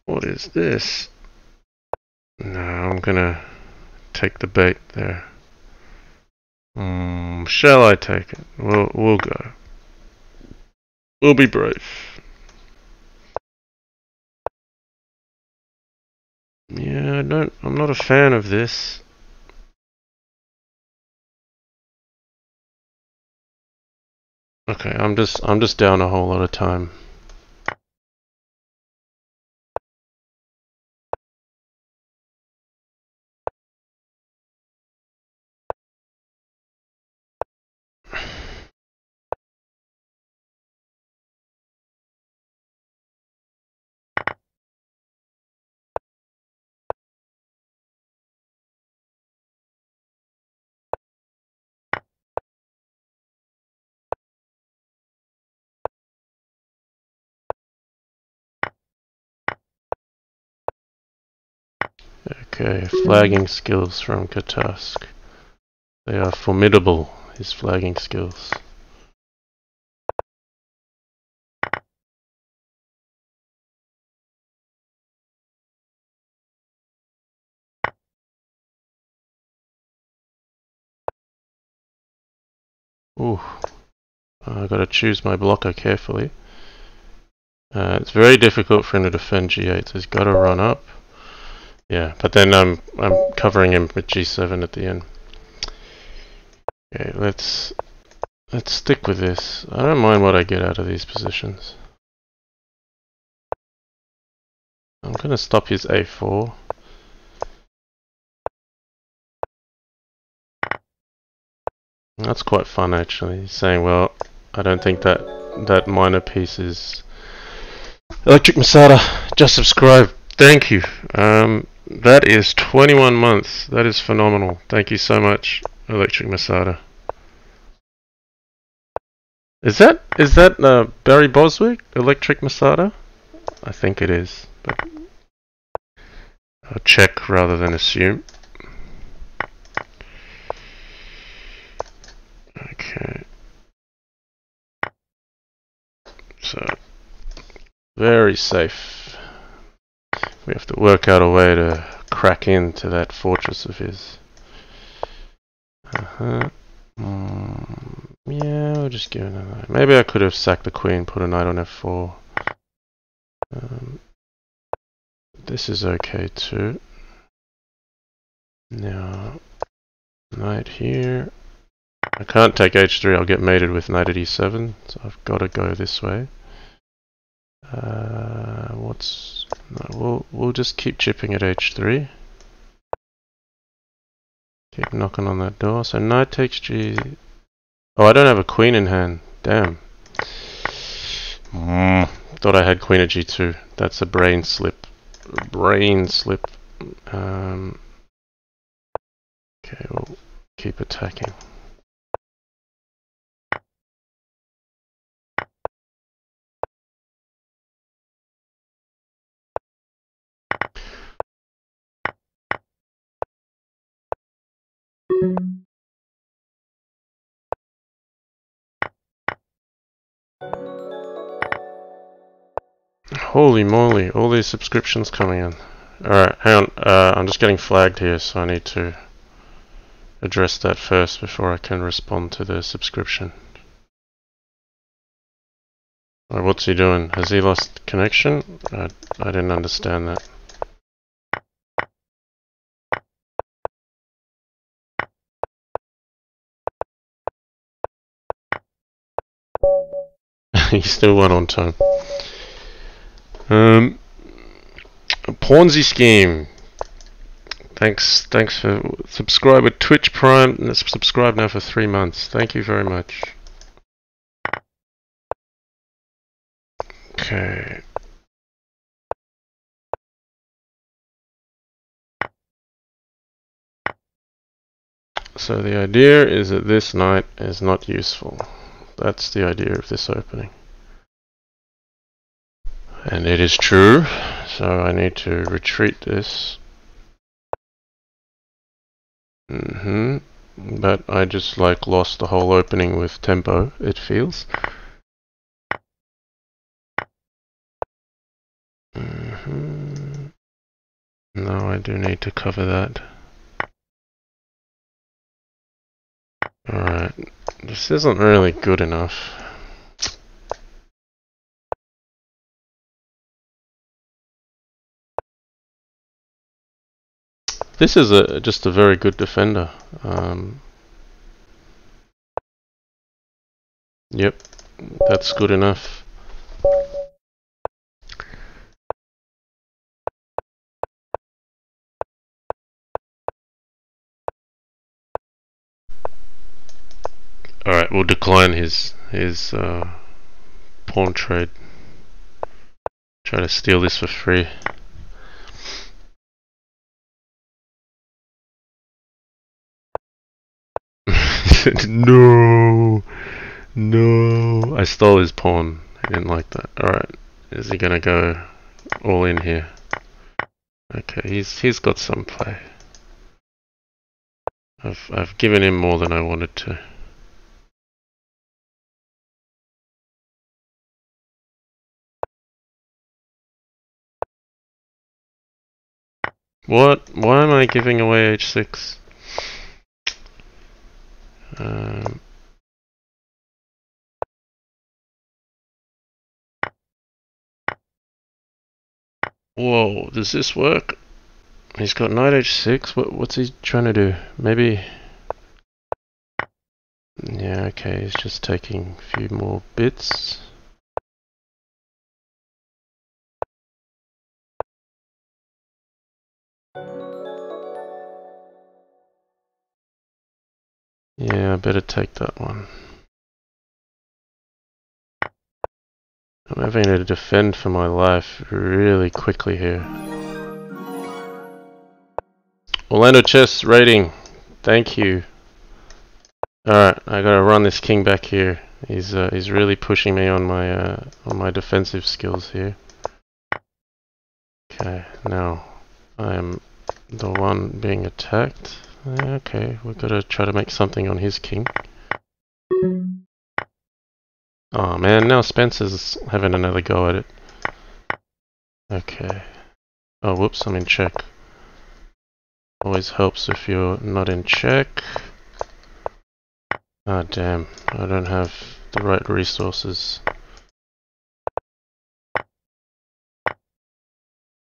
What is this? No, I'm gonna take the bait there. Shall I take it? We'll go. We'll be brave. Yeah, I'm not a fan of this. Okay, I'm just down a whole lot of time. Okay, flagging skills from catask. They are formidable, his flagging skills. Ooh, I gotta choose my blocker carefully. It's very difficult for him to defend g8, so he's gotta run up. Yeah, but then I'm covering him with g7 at the end. Okay, let's stick with this. I don't mind what I get out of these positions. I'm gonna stop his a4. That's quite fun, actually. He's saying, well, I don't think that minor piece is... Electric Masada, just subscribe. Thank you. That is 21 months. That is phenomenal. Thank you so much, Electric Masada. Is that Barry Boswick, Electric Masada? I think it is, but I'll check rather than assume. Okay. So, very safe. We have to work out a way to crack into that fortress of his. Yeah, we'll just give it a knight. Maybe I could have sacked the queen, put a knight on f4. This is okay too. Now, knight here. I can't take h3, I'll get mated with knight at e7, so I've got to go this way. No, we'll just keep chipping at h3. Keep knocking on that door. So knight takes g. Oh, I don't have a queen in hand. Damn. Thought I had queen at g2. That's a brain slip. Brain slip. Okay, we'll keep attacking. Holy moly, all these subscriptions coming in. Alright, hang on, I'm just getting flagged here, so I need to address that first before I can respond to the subscription. Alright, what's he doing? Has he lost connection? I didn't understand that. He still went on time. Ponzi scheme. Thanks for subscribe with Twitch Prime. Let's subscribe now for 3 months. Thank you very much. Okay. So the idea is that this knight is not useful. That's the idea of this opening. And it is true, so I need to retreat this. But I just like lost the whole opening with tempo, it feels. No, I do need to cover that. Alright, this isn't really good enough. This is just a very good defender. Yep, that's good enough. Alright, we'll decline his pawn trade. Try to steal this for free. No, I stole his pawn. I didn't like that. Alright, is he gonna go all in here? Okay, he's got some play. I've given him more than I wanted to. What? Why am I giving away h6? Whoa, does this work? He's got knight h6. What's he trying to do? Maybe. Yeah, okay, he's just taking a few more bits. Yeah, I better take that one. I'm having to defend for my life really quickly here. Orlando Chess rating. Thank you. Alright, I gotta run this king back here. He's really pushing me on my defensive skills here. Okay, now I am the one being attacked. Okay, we've got to try to make something on his king. Oh man, now Spencer's having another go at it. Okay. Oh whoops, I'm in check. Always helps if you're not in check. Ah damn, I don't have the right resources.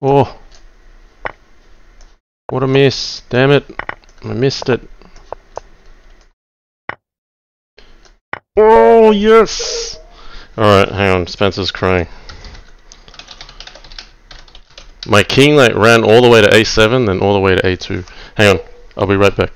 Oh! What a miss, damn it! I missed it. Oh yes! Alright, hang on, Spencer's crying. My king like ran all the way to a7, then all the way to a2. Hang on, I'll be right back.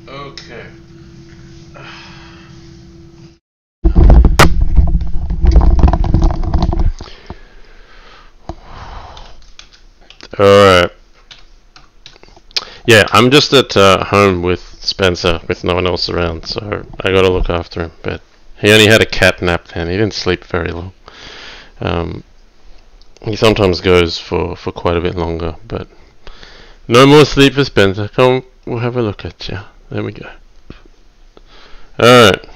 Okay. Alright. Yeah, I'm just at home with Spencer, with no one else around, so I gotta look after him. But he only had a cat nap and he didn't sleep very long. He sometimes goes for quite a bit longer, but no more sleep for Spencer. Come, we'll have a look at you. There we go. Alright.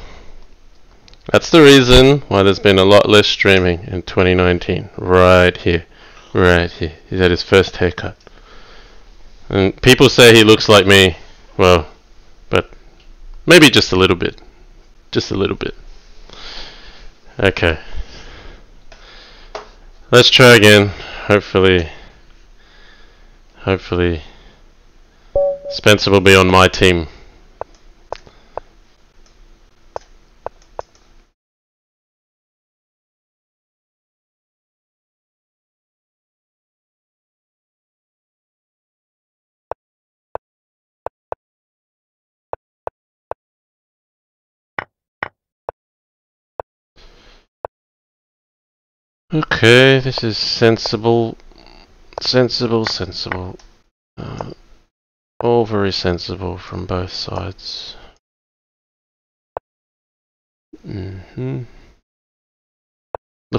That's the reason why there's been a lot less streaming in 2019. Right here. Right here. He's had his first haircut. And people say he looks like me. Well, but maybe just a little bit. Just a little bit. Okay. Let's try again. Hopefully Spencer will be on my team. Okay, this is sensible. Sensible. All very sensible from both sides. Look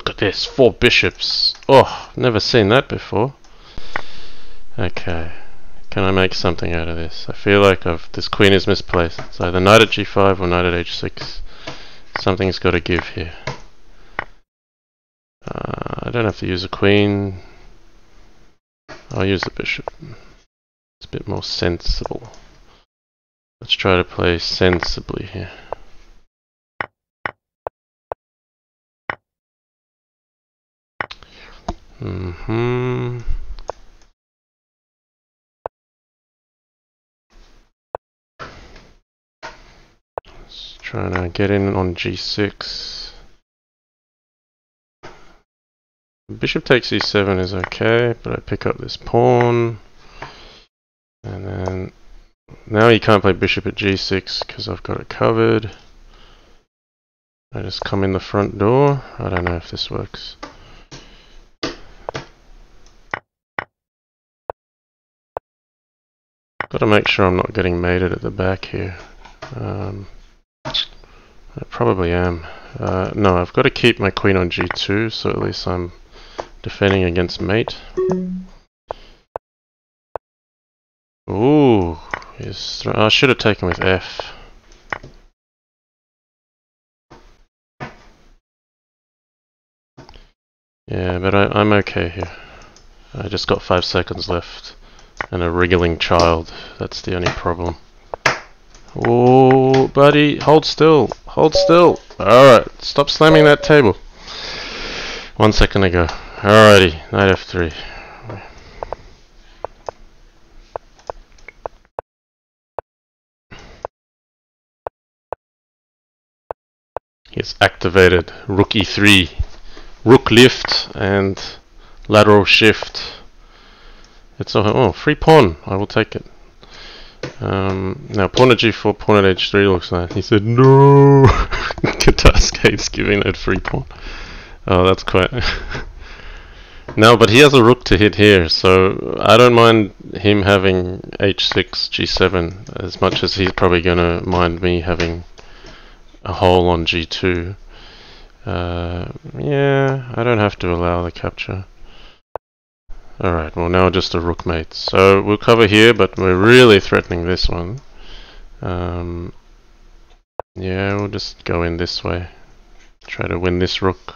at this, 4 bishops. Oh, never seen that before. Okay, can I make something out of this? I feel like this queen is misplaced. It's either knight at g5 or knight at h6. Something's got to give here. I don't have to use a queen. I'll use the bishop. It's a bit more sensible. Let's try to play sensibly here. Let's try to get in on g6. Bishop takes e7 is okay, but I pick up this pawn. And then now he can't play bishop at g6 because I've got it covered. I just come in the front door. I don't know if this works. Got to make sure I'm not getting mated at the back here. I probably am. No, I've got to keep my queen on g2, so at least I'm defending against mate. Ooh, I should have taken with f. Yeah, but I'm okay here. I just got 5 seconds left. And a wriggling child. That's the only problem. Oh, buddy, hold still. Hold still. Alright, stop slamming that table. 1 second ago. Alrighty, knight f3. He's activated rook e3, rook lift, and lateral shift. It's a free pawn. I will take it. Now pawn at g4, pawn at h3 looks nice. He said no. catask hates giving that free pawn. Oh, that's quite. No, but he has a rook to hit here, so I don't mind him having h6, g7 as much as he's probably gonna mind me having a hole on g2. Yeah, I don't have to allow the capture. Alright, well now just a rook mate. So we'll cover here, but we're really threatening this one. Yeah, we'll just go in this way. Try to win this rook.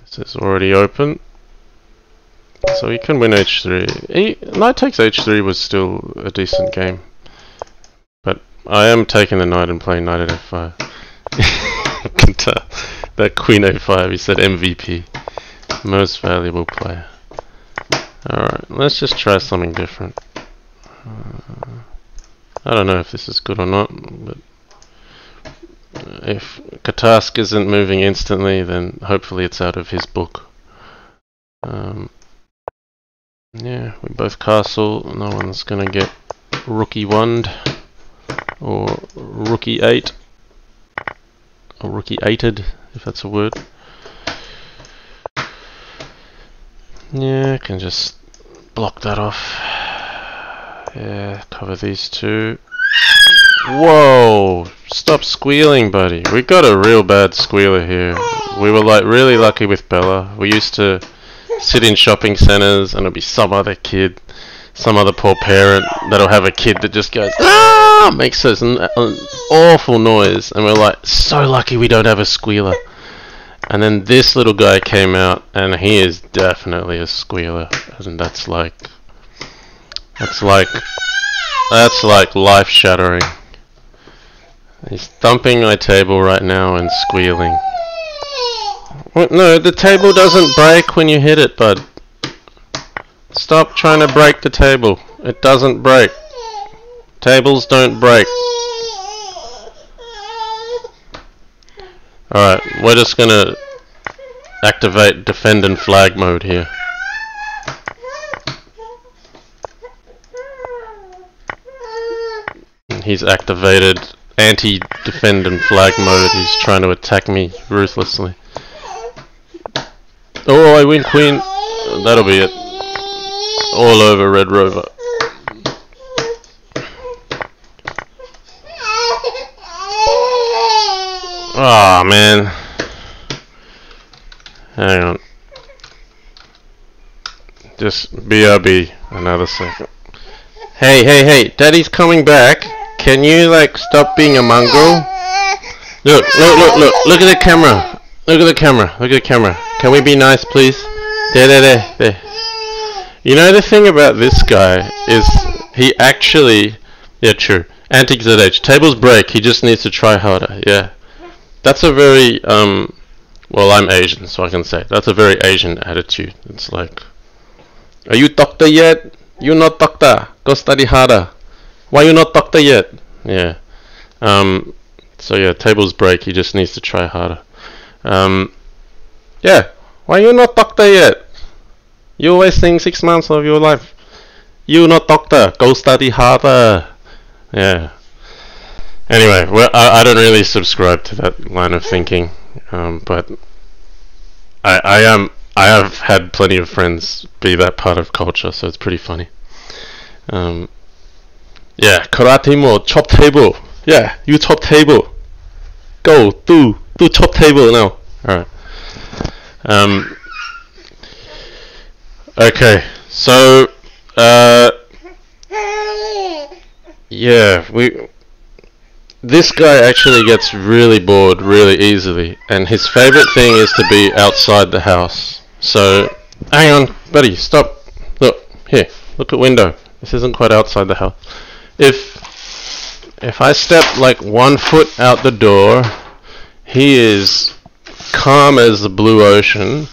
This is already open. So he can win h3. Knight takes h3 was still a decent game. But I am taking the knight and playing knight at f5. That queen a5, he said MVP. Most valuable player. Alright, let's just try something different. I don't know if this is good or not, but if catask isn't moving instantly, then hopefully it's out of his book. Yeah, we both castle, no one's gonna get rookie 1'd, or rookie 8, or rookie 8'd, if that's a word. Yeah, I can just block that off. Yeah, cover these two. Whoa! Stop squealing, buddy. We got a real bad squealer here. We were like really lucky with Bella. We used to sit in shopping centers and it'd be some other kid some other poor parent that'll have a kid that just goes, ah, makes an awful noise, and we're like, so lucky we don't have a squealer. And then this little guy came out, and he is definitely a squealer, and that's like life shattering. He's thumping my table right now and squealing. What? No, the table doesn't break when you hit it, bud. Stop trying to break the table. It doesn't break. Tables don't break. Alright, we're just gonna activate defend and flag mode here. He's activated anti-defend and flag mode. He's trying to attack me ruthlessly. Oh, I win queen. That'll be it. All over Red Rover. Oh man. Hang on. Just BRB another second. Hey, Daddy's coming back. Can you like stop being a mongrel? Look at the camera. Look at the camera. Can we be nice, please? There. You know, the thing about this guy is he actually, yeah, true. Anti-ZH. Tables break. He just needs to try harder. Yeah. That's a very, well, I'm Asian, so I can say that's a very Asian attitude. It's like, are you doctor yet? You not doctor. Go study harder. Why you not doctor yet? Yeah. So yeah, tables break. He just needs to try harder. Yeah. Why you not doctor yet? You're wasting 6 months of your life. You not doctor. Go study harder. Yeah. Anyway, well, I don't really subscribe to that line of thinking, but I have had plenty of friends be that part of culture, so it's pretty funny. Yeah, karate mo, chop table. Yeah, you chop table. Go, do chop table now. Alright. Okay, so, yeah, this guy actually gets really bored really easily, and his favorite thing is to be outside the house. So, hang on, buddy, stop. Look, here, look at window. This isn't quite outside the house. If I step like 1 foot out the door, he is calm as the blue ocean,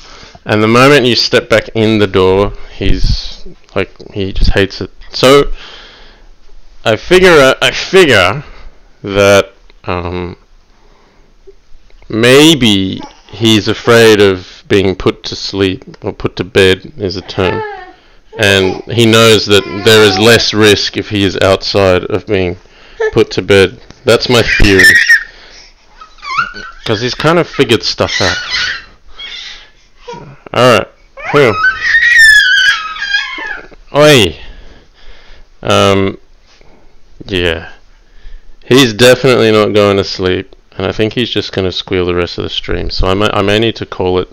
and the moment you step back in the door, he's like, he just hates it. So, I figure that maybe he's afraid of being put to sleep, or put to bed is a term, and he knows that there is less risk if he is outside of being put to bed. That's my theory, because he's kind of figured stuff out. Alright, here. Oi! Yeah. He's definitely not going to sleep, and I think he's just going to squeal the rest of the stream. So I may need to call it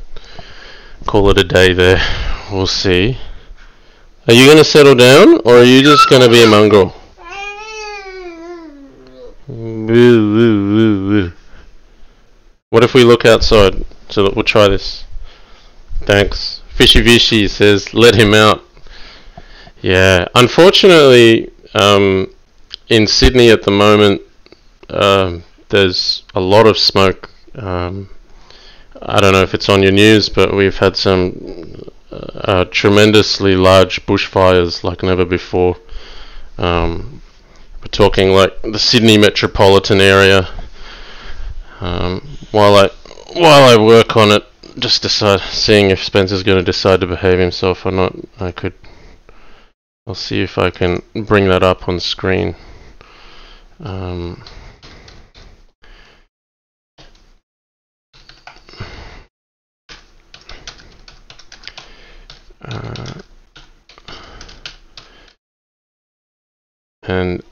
a day there. We'll see. Are you going to settle down, or are you just going to be a mongrel? What if we look outside? So we'll try this. Thanks. Fishy Vishy says, let him out. Yeah. Unfortunately, in Sydney at the moment, there's a lot of smoke. I don't know if it's on your news, but we've had some tremendously large bushfires like never before. We're talking like the Sydney metropolitan area. While I work on it, just seeing if Spencer's going to decide to behave himself or not, I'll see if I can bring that up on screen.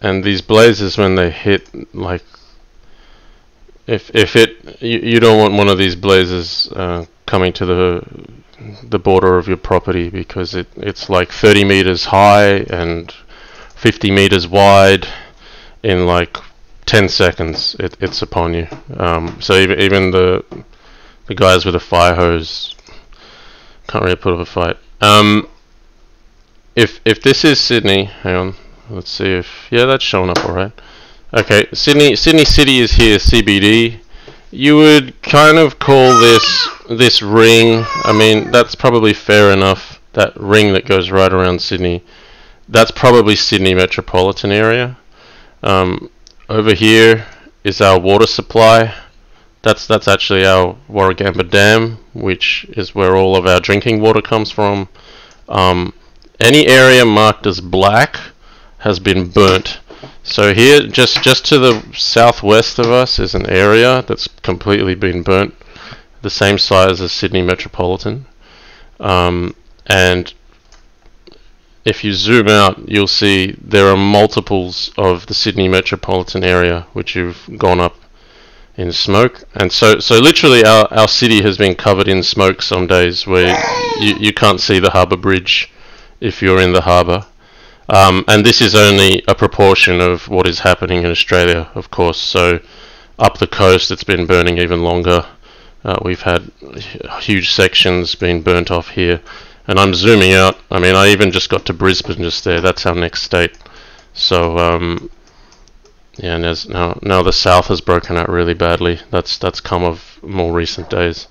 And these blazes, when they hit, like, if you don't want one of these blazes coming to the border of your property, because it's like 30 meters high and 50 meters wide in like 10 seconds. It's upon you. So even the guys with a fire hose can't really put up a fight. If this is Sydney, hang on, let's see if, yeah, that's showing up alright. Okay, Sydney City is here, CBD. You would kind of call this ring, I mean, that's probably fair enough, that ring that goes right around Sydney. That's probably Sydney metropolitan area. Over here is our water supply. That's actually our Warragamba Dam, which is where all of our drinking water comes from. Any area marked as black has been burnt. So here, just to the southwest of us, is an area that's completely been burnt, the same size as Sydney metropolitan. And if you zoom out, you'll see there are multiples of the Sydney metropolitan area which have gone up in smoke. And so literally our city has been covered in smoke some days, where you can't see the harbour bridge if you're in the harbour. And this is only a proportion of what is happening in Australia, of course. So up the coast it's been burning even longer. We've had huge sections being burnt off here. And I'm zooming out. I mean, I even just got to Brisbane just there. That's our next state. So yeah, and there's now the south has broken out really badly. That's come of more recent days.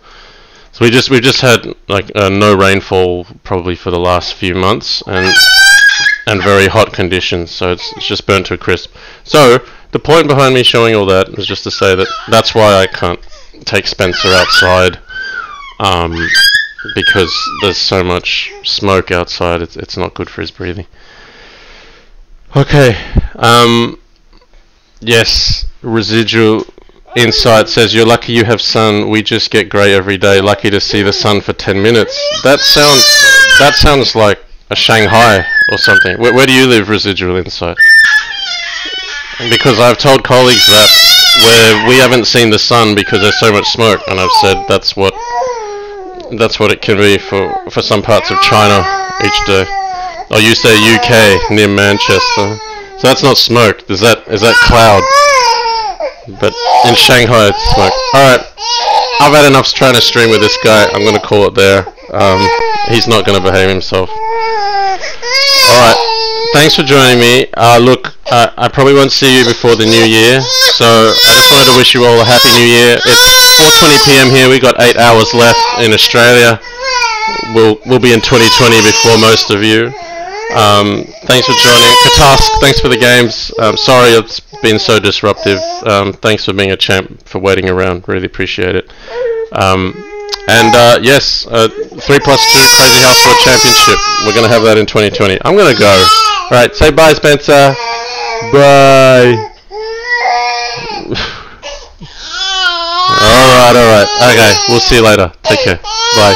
So we've just had like no rainfall probably for the last few months, and very hot conditions. So it's just burnt to a crisp. So the point behind me showing all that is just to say that that's why I can't take Spencer outside, because there's so much smoke outside. It's not good for his breathing. Okay. Yes, Residual Insight says, you're lucky you have sun, we just get grey every day, lucky to see the sun for 10 minutes. That sounds like a Shanghai or something. Where do you live, Residual Insight? Because I've told colleagues that where we haven't seen the sun because there's so much smoke, and I've said that's what it can be for some parts of China each day. Oh, you say UK, near Manchester. So that's not smoke. Is that cloud? But in Shanghai it's smoke. Alright, I've had enough trying to stream with this guy. I'm going to call it there. He's not going to behave himself. Alright, thanks for joining me. Look, I probably won't see you before the new year, so I just wanted to wish you all a happy new year. It's 4:20 PM here. We got 8 hours left in Australia. We'll be in 2020 before most of you. Thanks for joining. Catask, thanks for the games. Sorry it's been so disruptive. Thanks for being a champ, for waiting around. Really appreciate it. Yes, 3+2 Crazyhouse World Championship. We're going to have that in 2020. I'm going to go. Alright, say bye, Spencer. Bye. Alright. Okay, we'll see you later. Take care. Bye.